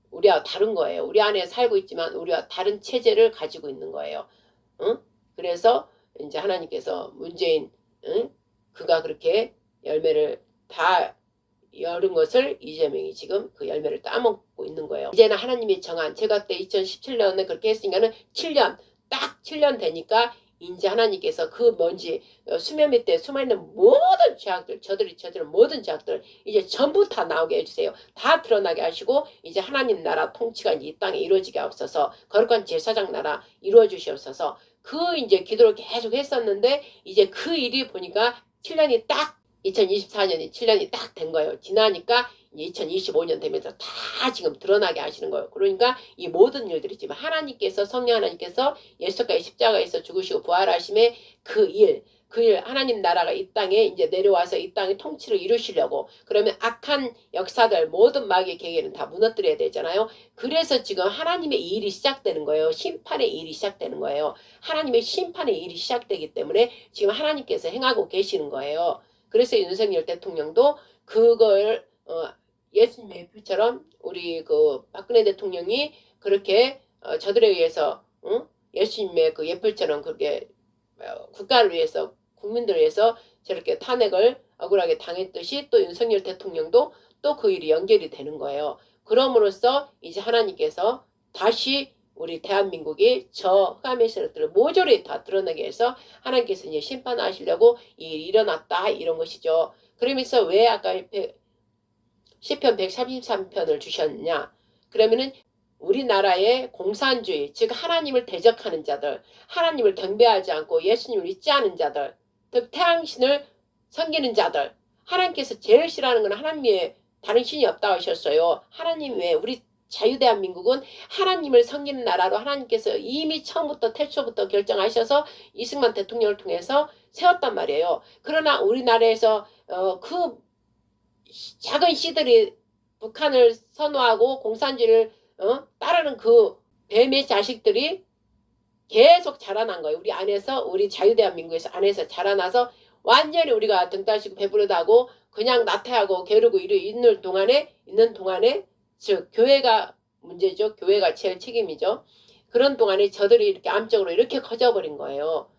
우리와 다른 거예요. 우리 안에 살고 있지만 우리와 다른 체제를 가지고 있는 거예요. 응? 그래서 이제 하나님께서 문재인 그가 그렇게 열매를 다 열은 것을 이재명이 지금 그 열매를 따먹고 있는 거예요. 이제는 하나님이 정한 제가 그때 2017년에 그렇게 했으니까는 7년 딱 7년 되니까 이제 하나님께서 그 먼지 수면 밑에 숨어있는 모든 죄악들, 저들이 저지른 모든 죄악들 이제 전부 다 나오게 해주세요. 다 드러나게 하시고 이제 하나님 나라 통치가 이제 이 땅에 이루어지게 하옵소서. 거룩한 제사장 나라 이루어 주시옵소서. 그 이제 기도를 계속 했었는데 이제 그 일이 보니까 7년이 딱 2024년이 7년이 딱 된 거예요. 지나니까 2025년 되면서 다 지금 드러나게 하시는 거예요. 그러니까 이 모든 일들이 지금 하나님께서 성령 하나님께서 예수께서 십자가에서 죽으시고 부활하심의 그 일 하나님 나라가 이 땅에 이제 내려와서 이 땅의 통치를 이루시려고 그러면 악한 역사들 모든 마귀의 계획은 다 무너뜨려야 되잖아요. 그래서 지금 하나님의 일이 시작되는 거예요. 심판의 일이 시작되는 거예요. 하나님의 심판의 일이 시작되기 때문에 지금 하나님께서 행하고 계시는 거예요. 그래서 윤석열 대통령도 그걸 예수님의 예표처럼 우리 그 박근혜 대통령이 그렇게 저들에 의해서 예수님의 그 예표처럼 그렇게 국가를 위해서 국민들을 위해서 저렇게 탄핵을 억울하게 당했듯이 또 윤석열 대통령도 또 그 일이 연결이 되는 거예요. 그럼으로써 이제 하나님께서 다시 우리 대한민국이 저 흑암의 세력들을 모조리 다 드러내게 해서 하나님께서 이제 심판하시려고 이 일이 일어났다 이런 것이죠. 그러면서 왜 아까 시편 133편을 주셨냐? 그러면은 우리나라의 공산주의, 즉 하나님을 대적하는 자들, 하나님을 경배하지 않고 예수님을 믿지 않은 자들, 즉 태양신을 섬기는 자들, 하나님께서 제일 싫어하는 건 하나님의 다른 신이 없다고 하셨어요. 하나님 외에 우리 자유대한민국은 하나님을 섬기는 나라로 하나님께서 이미 처음부터 태초부터 결정하셔서 이승만 대통령을 통해서 세웠단 말이에요. 그러나 우리나라에서 그 작은 씨들이 북한을 선호하고 공산주의를 따르는 그 뱀의 자식들이 계속 자라난 거예요. 우리 안에서 우리 자유대한민국에서 안에서 자라나서 완전히 우리가 등 따시고 배부르다고 그냥 나태하고 게으르고 있는 동안에 즉 교회가 문제죠. 교회가 제일 책임이죠. 그런 동안에 저들이 이렇게 암적으로 이렇게 커져버린 거예요.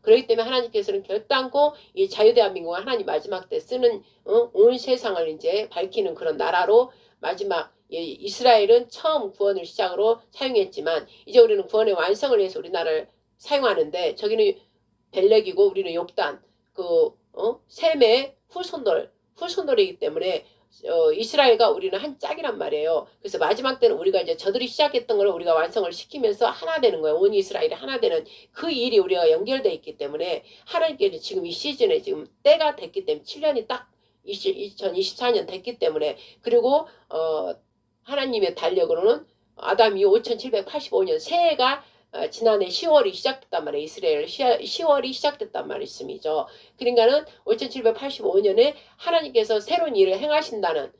그렇기 때문에 하나님께서는 결단코 이 자유대한민국을 하나님 마지막 때 쓰는 온 세상을 이제 밝히는 그런 나라로 마지막 이스라엘은 처음 구원을 시작으로 사용했지만 이제 우리는 구원의 완성을 위해서 우리나라를 사용하는데 저기는 벨렉이고 우리는 욥단 셈의 후손들이기 때문에 이스라엘과 우리는 한 짝이란 말이에요. 그래서 마지막 때는 우리가 이제 저들이 시작했던 걸 우리가 완성을 시키면서 하나 되는 거예요. 온 이스라엘이 하나 되는 그 일이 우리가 연결되어 있기 때문에 하나님께서 지금 이 시즌에 지금 때가 됐기 때문에 7년이 딱 2024년 됐기 때문에 그리고 하나님의 달력으로는 아담 이후 5785년 새해가 지난해 10월이 시작됐단 말이에요. 이스라엘 10월이 시작됐단 말씀이죠. 그러니까는 5785년에 하나님께서 새로운 일을 행하신다는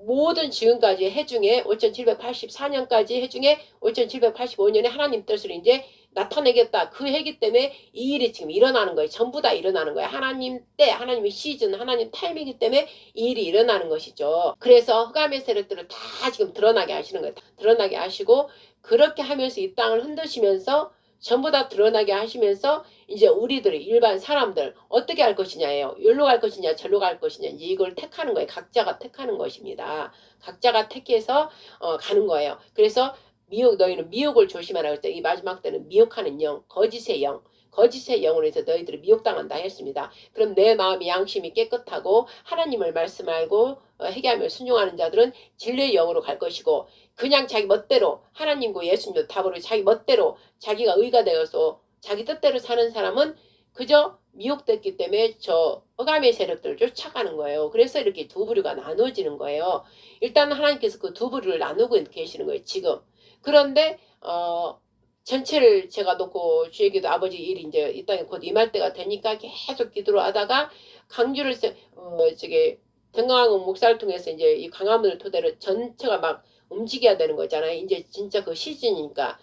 모든 지금까지 해 중에 5784년까지 해 중에 5785년에 하나님 뜻을 이제 나타내겠다. 그 해기 때문에 이 일이 지금 일어나는 거예요. 전부 다 일어나는 거예요. 하나님 때, 하나님의 시즌, 하나님 타임이기 때문에 이 일이 일어나는 것이죠. 그래서 흑암의 세력들을 다 지금 드러나게 하시는 거예요. 드러나게 하시고 그렇게 하면서 이 땅을 흔드시면서 전부 다 드러나게 하시면서 이제 우리들이 일반 사람들 어떻게 할 것이냐예요. 여기로 갈 것이냐 절로 갈 것이냐 이제 이걸 택하는 거예요. 각자가 택하는 것입니다. 각자가 택해서 가는 거예요. 그래서 너희는 미혹을 조심하라 그랬죠. 이 마지막 때는 미혹하는 영, 거짓의 영으로 해서 너희들이 미혹당한다 했습니다. 그럼 내 마음이 양심이 깨끗하고 하나님을 말씀하고 회개하며 순종하는 자들은 진리의 영으로 갈 것이고 그냥 자기 멋대로 하나님과 예수님도 답으로 자기 멋대로 자기가 의가 되어서 자기 뜻대로 사는 사람은 그저 미혹됐기 때문에 저 흑암의 세력들을 쫓아가는 거예요. 그래서 이렇게 두 부류가 나눠지는 거예요. 일단 하나님께서 그 두 부류를 나누고 계시는 거예요. 지금. 그런데 전체를 제가 놓고 주의기도 아버지 일이 이제 이 땅에 곧 임할 때가 되니까 계속 기도를 하다가 강주를 저기 등강한 목사를 통해서 이제 이 강화문을 토대로 전체가 막 움직여야 되는 거잖아요. 이제 진짜 그 시즌이니까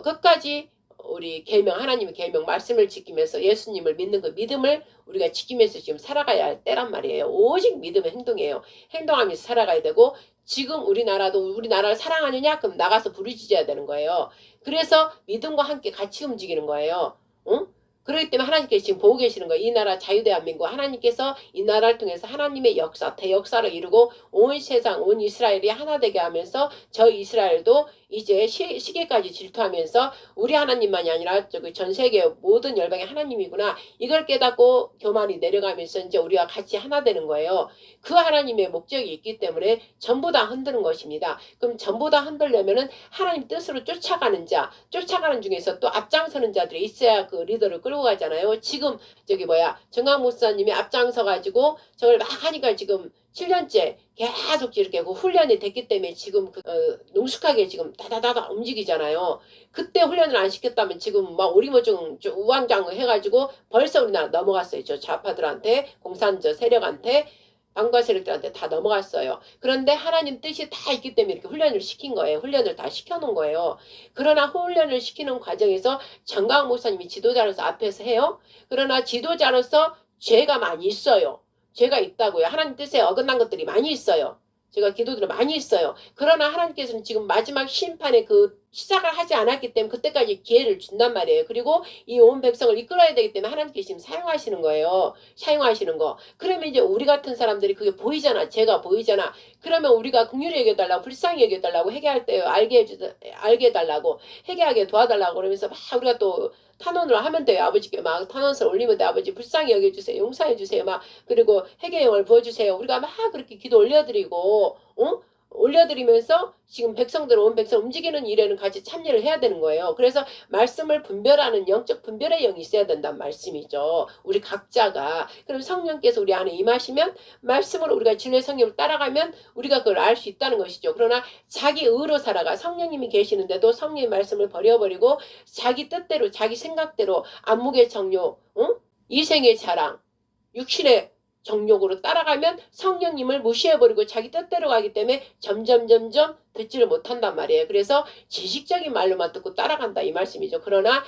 끝까지 우리 계명 하나님의 계명 말씀을 지키면서 예수님을 믿는 그 믿음을 우리가 지키면서 지금 살아가야 할 때란 말이에요. 오직 믿음의 행동이에요. 행동하면서 살아가야 되고 지금 우리나라도 우리나라를 사랑하느냐? 그럼 나가서 부르짖어야 되는 거예요. 그래서 믿음과 함께 같이 움직이는 거예요. 응? 그렇기 때문에 하나님께서 지금 보고 계시는 거예요. 이 나라 자유대한민국 하나님께서 이 나라를 통해서 하나님의 역사, 대역사를 이루고 온 세상, 온 이스라엘이 하나 되게 하면서 저 이스라엘도 이제 시계까지 질투하면서 우리 하나님만이 아니라 저기 전 세계 모든 열방의 하나님이구나. 이걸 깨닫고 교만이 내려가면서 이제 우리가 같이 하나 되는 거예요. 그 하나님의 목적이 있기 때문에 전부 다 흔드는 것입니다. 그럼 전부 다 흔들려면은 하나님 뜻으로 쫓아가는 자, 쫓아가는 중에서 또 앞장서는 자들이 있어야 그 리더를 끌고 가잖아요. 지금 저기 정강 목사님이 앞장서 가지고 저걸 막 하니까 지금 7년째 계속 이렇게 그 훈련이 됐기 때문에 지금 능숙하게 지금 다다다다 움직이잖아요. 그때 훈련을 안 시켰다면 지금 막 오리무중 우왕좌왕 해가지고 벌써 우리나라 넘어갔어요. 저 좌파들한테, 공산저 세력한테, 방과 세력들한테 다 넘어갔어요. 그런데 하나님 뜻이 다 있기 때문에 이렇게 훈련을 시킨 거예요. 훈련을 다 시켜놓은 거예요. 그러나 훈련을 시키는 과정에서 정강 목사님이 지도자로서 앞에서 해요. 그러나 지도자로서 죄가 많이 있어요. 죄가 있다고요. 하나님 뜻에 어긋난 것들이 많이 있어요. 제가 기도들이 많이 있어요. 그러나 하나님께서는 지금 마지막 심판의 그 시작을 하지 않았기 때문에 그때까지 기회를 준단 말이에요. 그리고 이 온 백성을 이끌어야 되기 때문에 하나님께서 지금 사용하시는 거예요. 사용하시는 거. 그러면 이제 우리 같은 사람들이 그게 보이잖아. 죄가 보이잖아. 그러면 우리가 긍휼히 여겨달라고, 불쌍히 여겨달라고, 회개할 때 알게 해달라고, 회개하게 도와달라고 그러면서 막 우리가 또 탄원을 하면 돼요. 아버지께 막 탄원서를 올리면 돼. 아버지 불쌍히 여겨주세요. 용서해주세요. 막 그리고 회개의 영을 부어주세요. 우리가 막 그렇게 기도 올려드리고 올려드리면서 지금 백성들 온 백성 움직이는 일에는 같이 참여를 해야 되는 거예요. 그래서 말씀을 분별하는 영적 분별의 영이 있어야 된다는 말씀이죠. 우리 각자가. 그럼 성령께서 우리 안에 임하시면 말씀으로 우리가 진리의 성령을 따라가면 우리가 그걸 알 수 있다는 것이죠. 그러나 자기 의로 살아가 성령님이 계시는데도 성령의 말씀을 버려버리고 자기 뜻대로 자기 생각대로 안목의 정욕, 이생의 자랑, 육신의 정욕으로 따라가면 성령님을 무시해버리고 자기 뜻대로 가기 때문에 점점 듣지를 못한단 말이에요. 그래서 지식적인 말로만 듣고 따라간다 이 말씀이죠. 그러나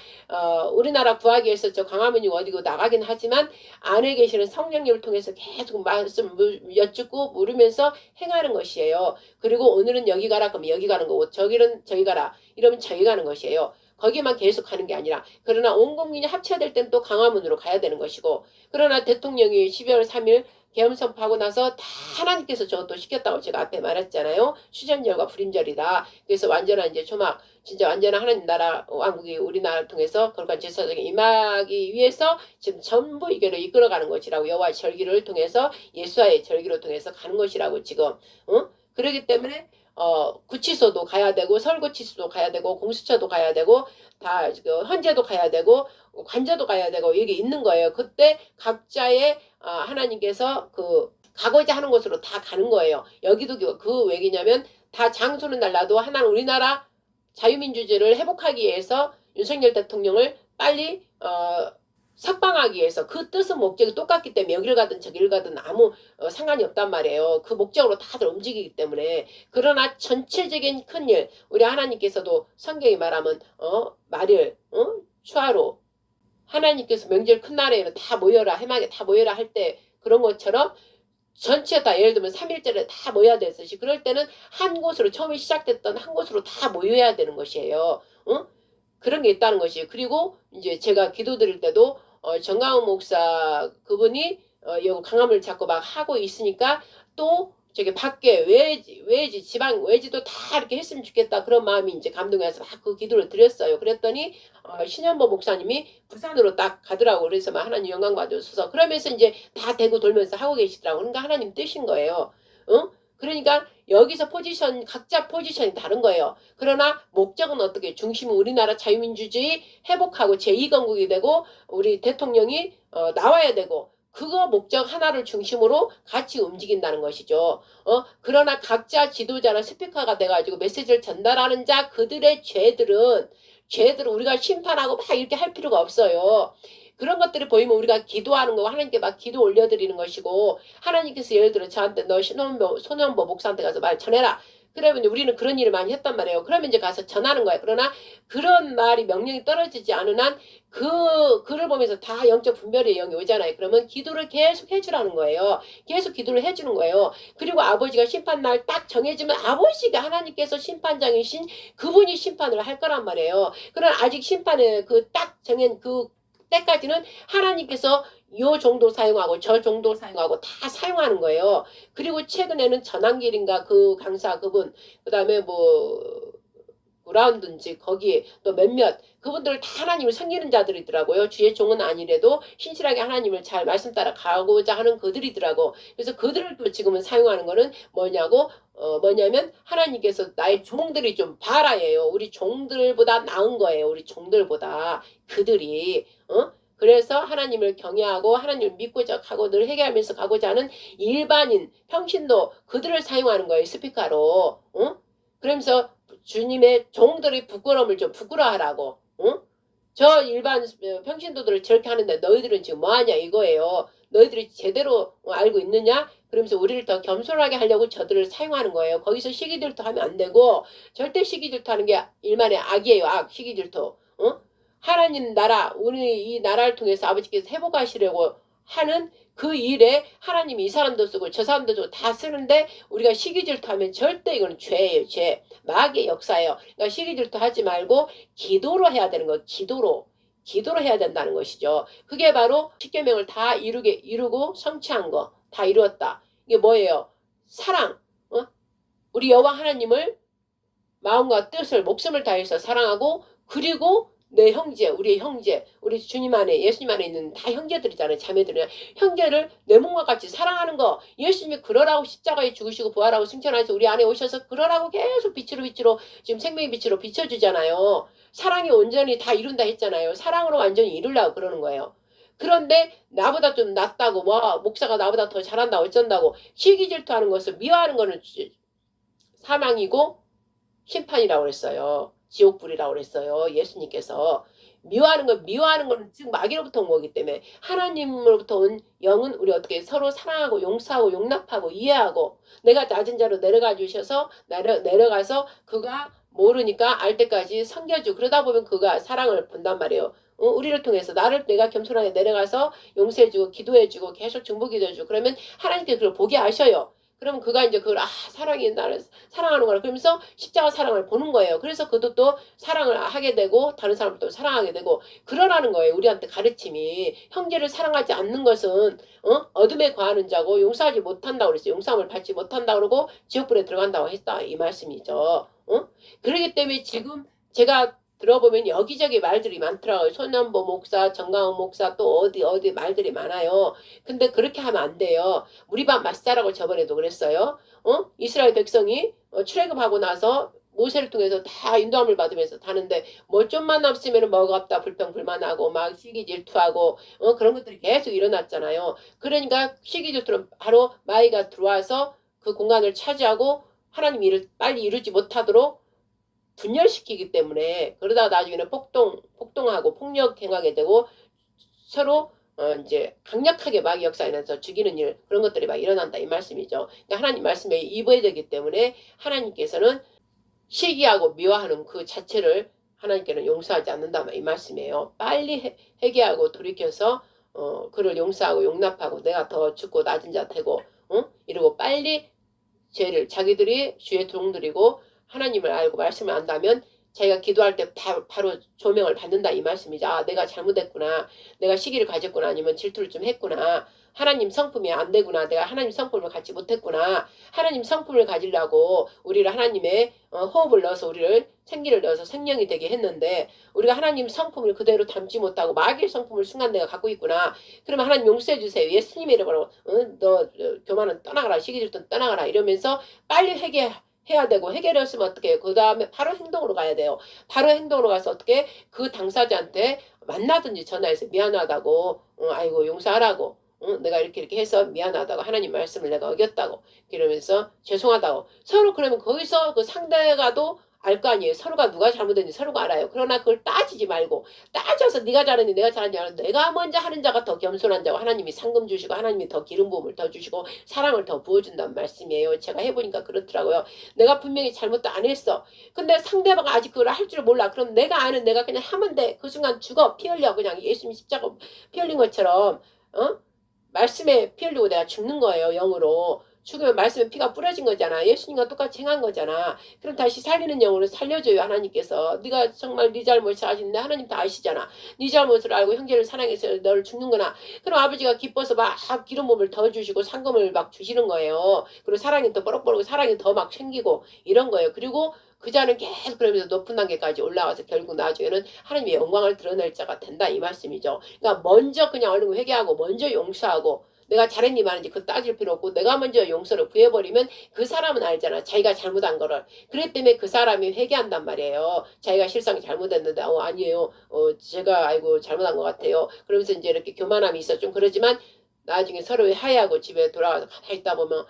우리나라 구하기에서 저 광화문이 어디고 나가긴 하지만 안에 계시는 성령님을 통해서 계속 말씀 여쭙고 물으면서 행하는 것이에요. 그리고 오늘은 여기 가라 그러면 여기 가는 거고 저기는 저기 가라 이러면 저기 가는 것이에요. 거기만 계속 가는 게 아니라 그러나 온 국민이 합쳐야 될 땐 또 강화문으로 가야 되는 것이고 그러나 대통령이 12월 3일 계엄 선포하고 나서 다 하나님께서 저것도 시켰다고 제가 앞에 말했잖아요. 휴전절과 불임절이다. 그래서 완전한 이제 초막 진짜 완전한 하나님 나라 왕국이 우리나라를 통해서 그러니까 제사적인 임하기 위해서 지금 전부 이거를 이끌어가는 것이라고 여호와의 절기를 통해서 예수와의 절기를 통해서 가는 것이라고 지금 그렇기 때문에 구치소도 가야 되고 서울구치소도 가야 되고 공수처도 가야 되고 다 헌재도 가야 되고 관저도 가야 되고 이게 있는 거예요. 그때 각자의 하나님께서 그 가고자 하는 곳으로 다 가는 거예요. 여기도 그 왜냐면 다 장소는 달라도 하나는 우리나라 자유민주주의를 회복하기 위해서 윤석열 대통령을 빨리 석방하기 위해서 그 뜻은 목적이 똑같기 때문에 여기를 가든 저기를 가든 아무 상관이 없단 말이에요. 그 목적으로 다들 움직이기 때문에. 그러나 전체적인 큰일 우리 하나님께서도 성경이 말하면 말일 추하로 하나님께서 명절 큰 날에는 다 모여라 해마게 다 모여라 할 때 그런 것처럼 전체 다 예를 들면 3일절에 다 모여야 됐듯이 그럴 때는 한 곳으로 처음에 시작됐던 한 곳으로 다 모여야 되는 것이에요. 그런 게 있다는 것이에요. 그리고 이제 제가 기도 드릴 때도 정강훈 목사 그분이 여기 강함을 잡고 막 하고 있으니까 또 저기 밖에 외지 지방 외지도 다 이렇게 했으면 좋겠다 그런 마음이 이제 감동해서 막 그 기도를 드렸어요. 그랬더니 신현보 목사님이 부산으로 딱 가더라고. 그래서 막 하나님 영광 받으셔서 그러면서 이제 다 대구 돌면서 하고 계시더라고. 그러니까 하나님 뜻인 거예요. 그러니까 여기서 각자 포지션이 다른 거예요. 그러나 목적은 어떻게 중심은 우리나라 자유민주주의 회복하고 제2건국이 되고 우리 대통령이 나와야 되고 그거 목적 하나를 중심으로 같이 움직인다는 것이죠. 그러나 각자 지도자나 스피커가 돼가지고 메시지를 전달하는 자 그들의 죄들은 우리가 심판하고 막 이렇게 할 필요가 없어요. 그런 것들이 보이면 우리가 기도하는 거 하나님께 막 기도 올려드리는 것이고 하나님께서 예를 들어 저한테 너 손현보 목사한테 가서 말 전해라. 그러면 우리는 그런 일을 많이 했단 말이에요. 그러면 이제 가서 전하는 거예요. 그러나 그런 말이 명령이 떨어지지 않은 한 글을 보면서 다 영적 분별의 영이 오잖아요. 그러면 기도를 계속 해주라는 거예요. 계속 기도를 해주는 거예요. 그리고 아버지가 심판날 딱 정해지면 아버지가 하나님께서 심판장이신 그분이 심판을 할 거란 말이에요. 그러나 아직 심판의 그 딱 정한 그 때까지는 하나님께서 요 정도 사용하고 저 정도 사용하고 다 사용하는 거예요. 그리고 최근에는 전환길인가 그 강사 그분 그다음에 뭐 브라운든지 거기에 또 몇몇 그분들 다 하나님을 섬기는 자들이더라고요. 주의 종은 아니래도 신실하게 하나님을 잘 말씀 따라 가고자 하는 그들이더라고. 그래서 그들을 또 지금은 사용하는 거는 뭐냐면 하나님께서 나의 종들이 좀 봐라예요. 우리 종들보다 나은 거예요. 우리 종들보다 그들이 그래서 하나님을 경외하고 하나님을 믿고자 하고 늘 회개하면서 가고자 하는 일반인 평신도 그들을 사용하는 거예요. 스피커로. 그러면서 주님의 종들의 부끄러움을 좀 부끄러워하라고. 저 일반 평신도들을 저렇게 하는데 너희들은 지금 뭐하냐 이거예요. 너희들이 제대로 알고 있느냐? 그러면서 우리를 더 겸손하게 하려고 저들을 사용하는 거예요. 거기서 시기질투하면 안 되고 절대 시기질투하는 게 일만의 악이에요. 악, 시기질투. 하나님 나라, 우리 이 나라를 통해서 아버지께서 회복하시려고 하는 그 일에 하나님이 이 사람도 쓰고 저 사람도 쓰고 다 쓰는데 우리가 시기질투하면 절대 이건 죄예요. 죄. 마귀의 역사예요. 그러니까 시기질투하지 말고 기도로 해야 되는 거. 기도로 해야 된다는 것이죠. 그게 바로 십계명을 다 이루고 성취한 거. 다 이루었다. 이게 뭐예요? 사랑. 우리 여호와 하나님을 마음과 뜻을 목숨을 다해서 사랑하고 그리고 내 형제, 우리의 형제, 우리 주님 안에 예수님 안에 있는 다 형제들이잖아요. 자매들이나 형제를 내 몸과 같이 사랑하는 거. 예수님이 그러라고 십자가에 죽으시고 부활하고 승천하셔서 우리 안에 오셔서 그러라고 계속 빛으로 지금 생명의 빛으로 비춰주잖아요. 사랑이 온전히 다 이룬다 했잖아요. 사랑으로 완전히 이루려고 그러는 거예요. 그런데 나보다 좀 낫다고 뭐 목사가 나보다 더 잘한다 어쩐다고 시기질투하는 것을 미워하는 거는 사망이고 심판이라고 그랬어요. 지옥불이라고 그랬어요. 예수님께서. 미워하는 건 지금 마귀로부터 온 거기 때문에 하나님으로부터 온 영은 우리 어떻게 서로 사랑하고 용서하고 용납하고 이해하고 내가 낮은 자로 내려가 주셔서 내려가서 그가 모르니까 알 때까지 섬겨주고 그러다 보면 그가 사랑을 본단 말이에요. 우리를 통해서 내가 겸손하게 내려가서 용서해주고 기도해주고 계속 중보기도해주고 그러면 하나님께서 그걸 보게 하셔요. 그러면 그가 이제 그걸 사랑이 나를 사랑하는구나 그러면서 십자가 사랑을 보는 거예요. 그래서 그도 또 사랑을 하게 되고 다른 사람을 또 사랑하게 되고 그러라는 거예요. 우리한테 가르침이 형제를 사랑하지 않는 것은 어둠에 거하는 자고 용서하지 못한다고 그랬어요. 용서함을 받지 못한다고 그러고 지옥불에 들어간다고 했다 이 말씀이죠. 그렇기 때문에 지금 제가 들어보면 여기저기 말들이 많더라고요. 손남보 목사, 정강훈 목사 또 어디 말들이 많아요. 근데 그렇게 하면 안 돼요. 우리 밥 맛있다라고 저번에도 그랬어요. 이스라엘 백성이 출애굽하고 나서 모세를 통해서 다 인도함을 받으면서 타는데 뭐 좀만 없으면 먹었다 불평불만하고 막 시기질투하고 그런 것들이 계속 일어났잖아요. 그러니까 시기질투는 바로 마귀가 들어와서 그 공간을 차지하고 하나님 일을 빨리 이루지 못하도록 분열시키기 때문에 그러다가 나중에는 폭동하고 폭력 행하게 되고 서로 이제 강력하게 마귀 역사에 나서 죽이는 일 그런 것들이 막 일어난다 이 말씀이죠. 그러니까 하나님 말씀에 입어야 되기 때문에 하나님께서는 시기하고 미워하는 그 자체를 하나님께는 용서하지 않는다 이 말씀이에요. 빨리 회개하고 돌이켜서 그를 용서하고 용납하고 내가 더 죽고 낮은 자 되고 이러고 빨리 죄를 자기들이 주의 종들이고 하나님을 알고 말씀을 안다면 자기가 기도할 때 바로 조명을 받는다 이 말씀이죠. 내가 잘못했구나. 내가 시기를 가졌구나. 아니면 질투를 좀 했구나. 하나님 성품이 안 되구나. 내가 하나님 성품을 갖지 못했구나. 하나님 성품을 가지려고 우리를 하나님의 호흡을 넣어서 우리를 생기를 넣어서 생명이 되게 했는데 우리가 하나님 성품을 그대로 담지 못하고 마귀의 성품을 순간 내가 갖고 있구나. 그러면 하나님 용서해 주세요. 예수님의 이름으로 너 교만은 떠나가라. 시기질투는 떠나가라. 이러면서 빨리 해야 되고 해결했으면 어떻게 해요? 그 다음에 바로 행동으로 가야 돼요. 바로 행동으로 가서 어떻게 그 당사자한테 만나든지 전화해서 미안하다고 아이고 용서하라고 내가 이렇게 해서 미안하다고 하나님 말씀을 내가 어겼다고 이러면서 죄송하다고 서로 그러면 거기서 그 상대가도 알 거 아니에요. 서로가 누가 잘못했는지 서로가 알아요. 그러나 그걸 따지지 말고 따져서 네가 잘했니 내가 잘했니 내가 먼저 하는 자가 더 겸손한 자고 하나님이 상금 주시고 하나님이 더 기름 부음을 더 주시고 사랑을 더 부어준다는 말씀이에요. 제가 해보니까 그렇더라고요. 내가 분명히 잘못도 안 했어. 근데 상대방은 아직 그걸 할 줄 몰라. 그럼 내가 아는 내가 그냥 하면 돼. 그 순간 죽어. 피 흘려. 그냥 예수님 십자가 피 흘린 것처럼 말씀에 피 흘리고 내가 죽는 거예요. 영으로. 죽으면 말씀에 피가 뿌려진 거잖아. 예수님과 똑같이 행한 거잖아. 그럼 다시 살리는 영으로 살려줘요. 하나님께서. 네가 정말 네 잘못이 아신데 하나님 다 아시잖아. 네 잘못을 알고 형제를 사랑해서 너를 죽는구나. 그럼 아버지가 기뻐서 막 기름 부음을 더 주시고 상금을 막 주시는 거예요. 그리고 사랑이 더 뻐럭뻐럭 사랑이 더 막 생기고 이런 거예요. 그리고 그 자는 계속 그러면서 높은 단계까지 올라가서 결국 나중에는 하나님의 영광을 드러낼 자가 된다 이 말씀이죠. 그러니까 먼저 그냥 얼른 회개하고 먼저 용서하고 내가 잘했니 말했니 그거 따질 필요 없고 내가 먼저 용서를 구해버리면 그 사람은 알잖아. 자기가 잘못한 거를. 그렇기 때문에 그 사람이 회개한단 말이에요. 자기가 실상이 잘못했는데 아니에요. 제가 아이고 잘못한 것 같아요. 그러면서 이제 이렇게 교만함이 있어 좀 그러지만 나중에 서로 화해하고 집에 돌아가서 가만히 있다 보면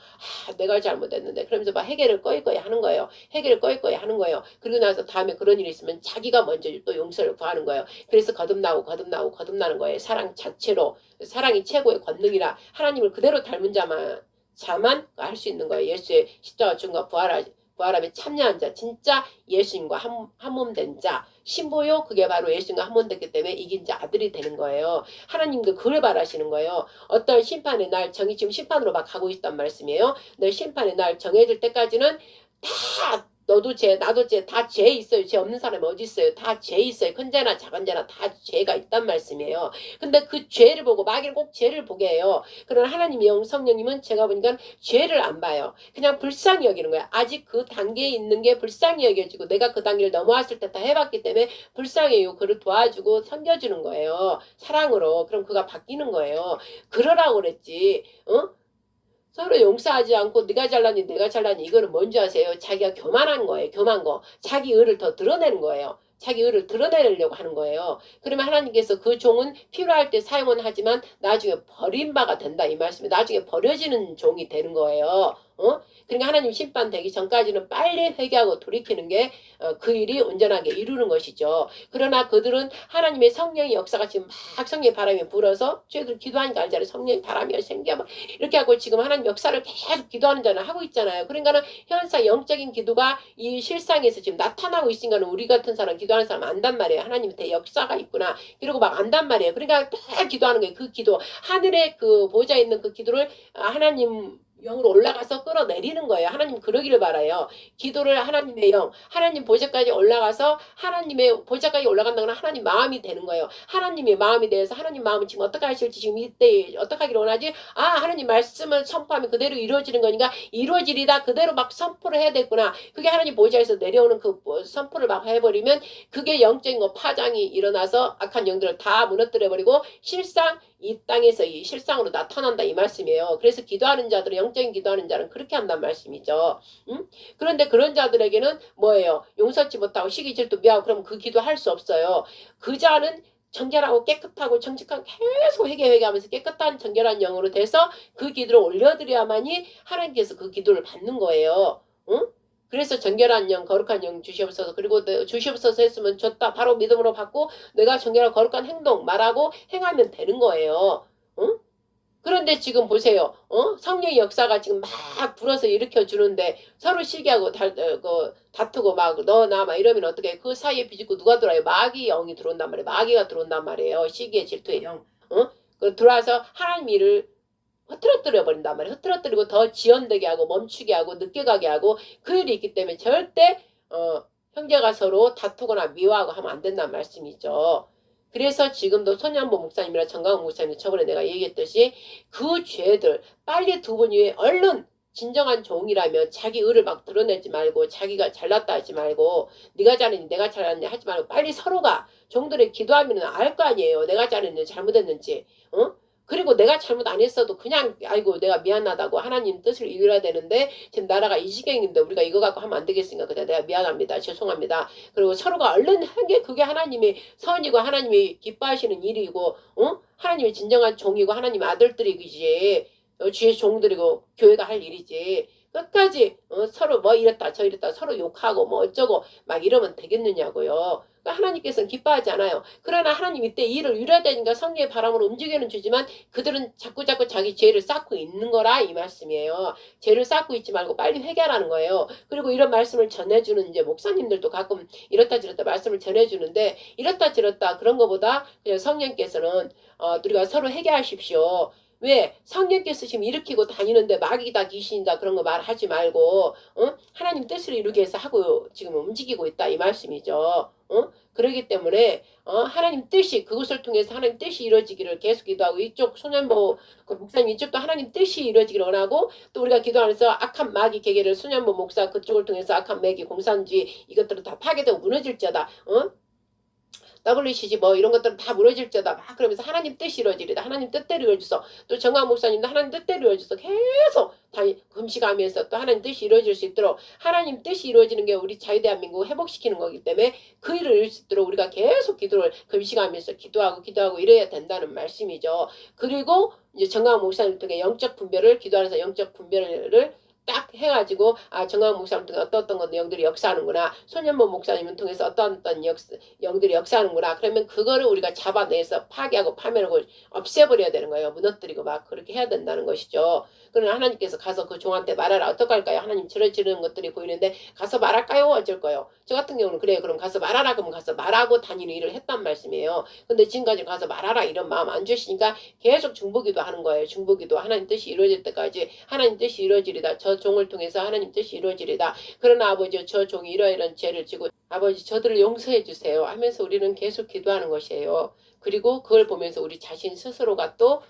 내가 잘못했는데 그러면서 막 해결을 꺼이꺼이 하는 거예요. 해결을 꺼이꺼이 하는 거예요. 그리고 나서 다음에 그런 일이 있으면 자기가 먼저 또 용서를 구하는 거예요. 그래서 거듭나는 거예요. 사랑 자체로. 사랑이 최고의 권능이라 하나님을 그대로 닮은 자만 할 수 있는 거예요. 예수의 십자가 죽음과 부활함에 참여한 자, 진짜 예수님과 한 몸 된 자, 신보요 그게 바로 예수님과 한 몸 됐기 때문에 이긴 자 아들이 되는 거예요. 하나님도 그걸 바라시는 거예요. 어떤 심판의 날 지금 심판으로 막 가고 있단 말씀이에요. 내 심판의 날 정해질 때까지는 다 너도 죄 나도 죄 다 죄 있어요. 죄 없는 사람이 어디 있어요. 다 죄 있어요. 큰 죄나 작은 죄나 다 죄가 있단 말씀이에요. 근데 그 죄를 보고 마귀는 꼭 죄를 보게 해요. 그러나 하나님의 성령님은 제가 보니까 죄를 안 봐요. 그냥 불쌍히 여기는 거야. 아직 그 단계에 있는 게 불쌍히 여겨지고 내가 그 단계를 넘어왔을 때 다 해봤기 때문에 불쌍해요. 그를 도와주고 섬겨주는 거예요. 사랑으로. 그럼 그가 바뀌는 거예요. 그러라고 그랬지. 서로 용서하지 않고 네가 잘났니 내가 잘났니 이거는 뭔지 아세요? 자기가 교만한 거예요. 교만한 거. 자기 의를 더 드러내는 거예요. 자기 의를 드러내려고 하는 거예요. 그러면 하나님께서 그 종은 필요할 때 사용은 하지만 나중에 버림바가 된다 이 말씀이 나중에 버려지는 종이 되는 거예요. 그러니까 하나님 심판 되기 전까지는 빨리 회개하고 돌이키는 게 그 일이 온전하게 이루는 것이죠. 그러나 그들은 하나님의 성령의 역사가 지금 막 성령의 바람이 불어서 저희들 기도하니까 알잖아요. 성령의 바람이 생겨 이렇게 하고 지금 하나님 역사를 계속 기도하는 자는 하고 있잖아요. 그러니까는 현상 영적인 기도가 이 실상에서 지금 나타나고 있으니까 우리 같은 사람 기도하는 사람 안단 말이에요. 하나님의 역사가 있구나. 이러고 막 안단 말이에요. 그러니까 다 기도하는 거예요. 그 기도 하늘에 그 보좌에 있는 그 기도를 하나님 영으로 올라가서 끌어내리는 거예요. 하나님 그러기를 바라요. 기도를 하나님의 영, 하나님 보좌까지 올라가서 하나님의 보좌까지 올라간다거나 하나님 마음이 되는 거예요. 하나님의 마음이 돼서 하나님 마음은 지금 어떻게 하실지 지금 이때 어떻게 하기를 원하지? 하나님 말씀을 선포하면 그대로 이루어지는 거니까 이루어지리다 그대로 막 선포를 해야 되겠구나. 그게 하나님 보좌에서 내려오는 그 선포를 막 해버리면 그게 영적인 거 파장이 일어나서 악한 영들을 다 무너뜨려버리고 실상 이 땅에서 이 실상으로 나타난다 이 말씀이에요. 그래서 기도하는 자들은 영적인 기도하는 자는 그렇게 한단 말씀이죠. 그런데 그런 자들에게는 뭐예요? 용서치 못하고 시기 질투 미하고 그러면 그 기도할 수 없어요. 그 자는 정결하고 깨끗하고 정직한 계속 회개하면서 깨끗한 정결한 영으로 돼서 그 기도를 올려드려야만이 하나님께서 그 기도를 받는 거예요. 그래서 정결한 영, 거룩한 영 주시옵소서. 그리고 주시옵소서 했으면 줬다. 바로 믿음으로 받고 내가 정결한 거룩한 행동 말하고 행하면 되는 거예요. 그런데 지금 보세요. 성령의 역사가 지금 막 불어서 일으켜 주는데 서로 시기하고 다투고 막 너 나 막 이러면 어떻게 그 사이에 비집고 누가 들어와요? 마귀 영이 들어온단 말이에요. 마귀가 들어온단 말이에요. 시기의 질투의 영. 그 들어와서 하나님 일을 흐트러뜨려 버린단 말이에요. 흐트러뜨리고 더 지연되게 하고 멈추게 하고 늦게 가게 하고 그 일이 있기 때문에 절대 형제가 서로 다투거나 미워하고 하면 안 된다는 말씀이죠. 그래서 지금도 손양보 목사님이랑 정강훈 목사님 저번에 내가 얘기했듯이 그 죄들 빨리 두 분이 얼른 진정한 종이라면 자기 의를 막 드러내지 말고 자기가 잘났다 하지 말고 네가 잘했니 내가 잘났니 하지 말고 빨리 서로가 종들의 기도하면 알 거 아니에요. 내가 잘했는지 잘못했는지. 그리고 내가 잘못 안 했어도 그냥 아이고 내가 미안하다고 하나님 뜻을 이루어야 되는데 지금 나라가 이 지경인데 우리가 이거 갖고 하면 안 되겠으니까 그냥 내가 미안합니다. 죄송합니다. 그리고 서로가 얼른 한 게 그게 하나님의 선이고 하나님이 기뻐하시는 일이고 하나님의 진정한 종이고 하나님의 아들들이지 주의 종들이고 교회가 할 일이지 끝까지 서로 뭐 이랬다 저 이랬다 서로 욕하고 뭐 어쩌고 막 이러면 되겠느냐고요. 하나님께서는 기뻐하지 않아요. 그러나 하나님 이때 일을 이뤄야 되니까 성령의 바람으로 움직이는 주지만 그들은 자꾸 자기 죄를 쌓고 있는 거라 이 말씀이에요. 죄를 쌓고 있지 말고 빨리 회개하라는 거예요. 그리고 이런 말씀을 전해주는 이제 목사님들도 가끔 이렇다 저렇다 말씀을 전해주는데 이렇다 저렇다 그런 거보다 그냥 성령께서는 우리가 서로 회개하십시오. 왜? 성령께서 지금 일으키고 다니는데 마귀다 귀신이다 그런 거 말하지 말고 하나님 뜻을 이루기 위해서 하고 지금 움직이고 있다 이 말씀이죠. 그러기 때문에 하나님 뜻이 그것을 통해서 하나님 뜻이 이루어지기를 계속 기도하고 이쪽 소년보 그 목사님 이쪽도 하나님 뜻이 이루어지기를 원하고 또 우리가 기도하면서 악한 마귀 계계를 소년보 목사 그쪽을 통해서 악한 마귀 공산주의 이것들은 다 파괴되고 무너질지어다. WCG 뭐 이런 것들은 다 무너질지어다 막 그러면서 하나님 뜻이 이루어지리다. 하나님 뜻대로 이루어져서 또 정광 목사님도 하나님 뜻대로 이루어져서 계속 다 금식하면서 또 하나님 뜻이 이루어질 수 있도록 하나님 뜻이 이루어지는 게 우리 자유대한민국 회복시키는 거기 때문에 그 일을 이룰 수 있도록 우리가 계속 기도를 금식하면서 기도하고 이래야 된다는 말씀이죠. 그리고 이제 정광 목사님 통해 영적 분별을 기도하면서 영적 분별을 딱 해가지고 정광 목사님 통해 어떤 영들이 역사하는구나. 손현모 목사님을 통해서 어떤 영들이 역사하는구나. 그러면 그거를 우리가 잡아내서 파괴하고 파멸하고 없애버려야 되는 거예요. 무너뜨리고 막 그렇게 해야 된다는 것이죠. 그러나 하나님께서 가서 그 종한테 말하라. 어떡할까요? 하나님 저러지는 것들이 보이는데 가서 말할까요? 어쩔 거요? 저 같은 경우는 그래요. 그럼 가서 말하라. 그러면 가서 말하고 다니는 일을 했단 말씀이에요. 근데 지금까지 가서 말하라 이런 마음 안 주시니까 계속 중보기도 하는 거예요. 중보기도 하나님 뜻이 이루어질 때까지 하나님 뜻이 이루어지리다. 저 종을 통해서 하나님 뜻이 이루어지리다. 그러나 아버지 저 종이 이러이러한 죄를 지고 아버지 저들을 용서해 주세요 하면서 우리는 계속 기도하는 것이에요. 그리고 그걸 보면서 우리 자신 스스로가 또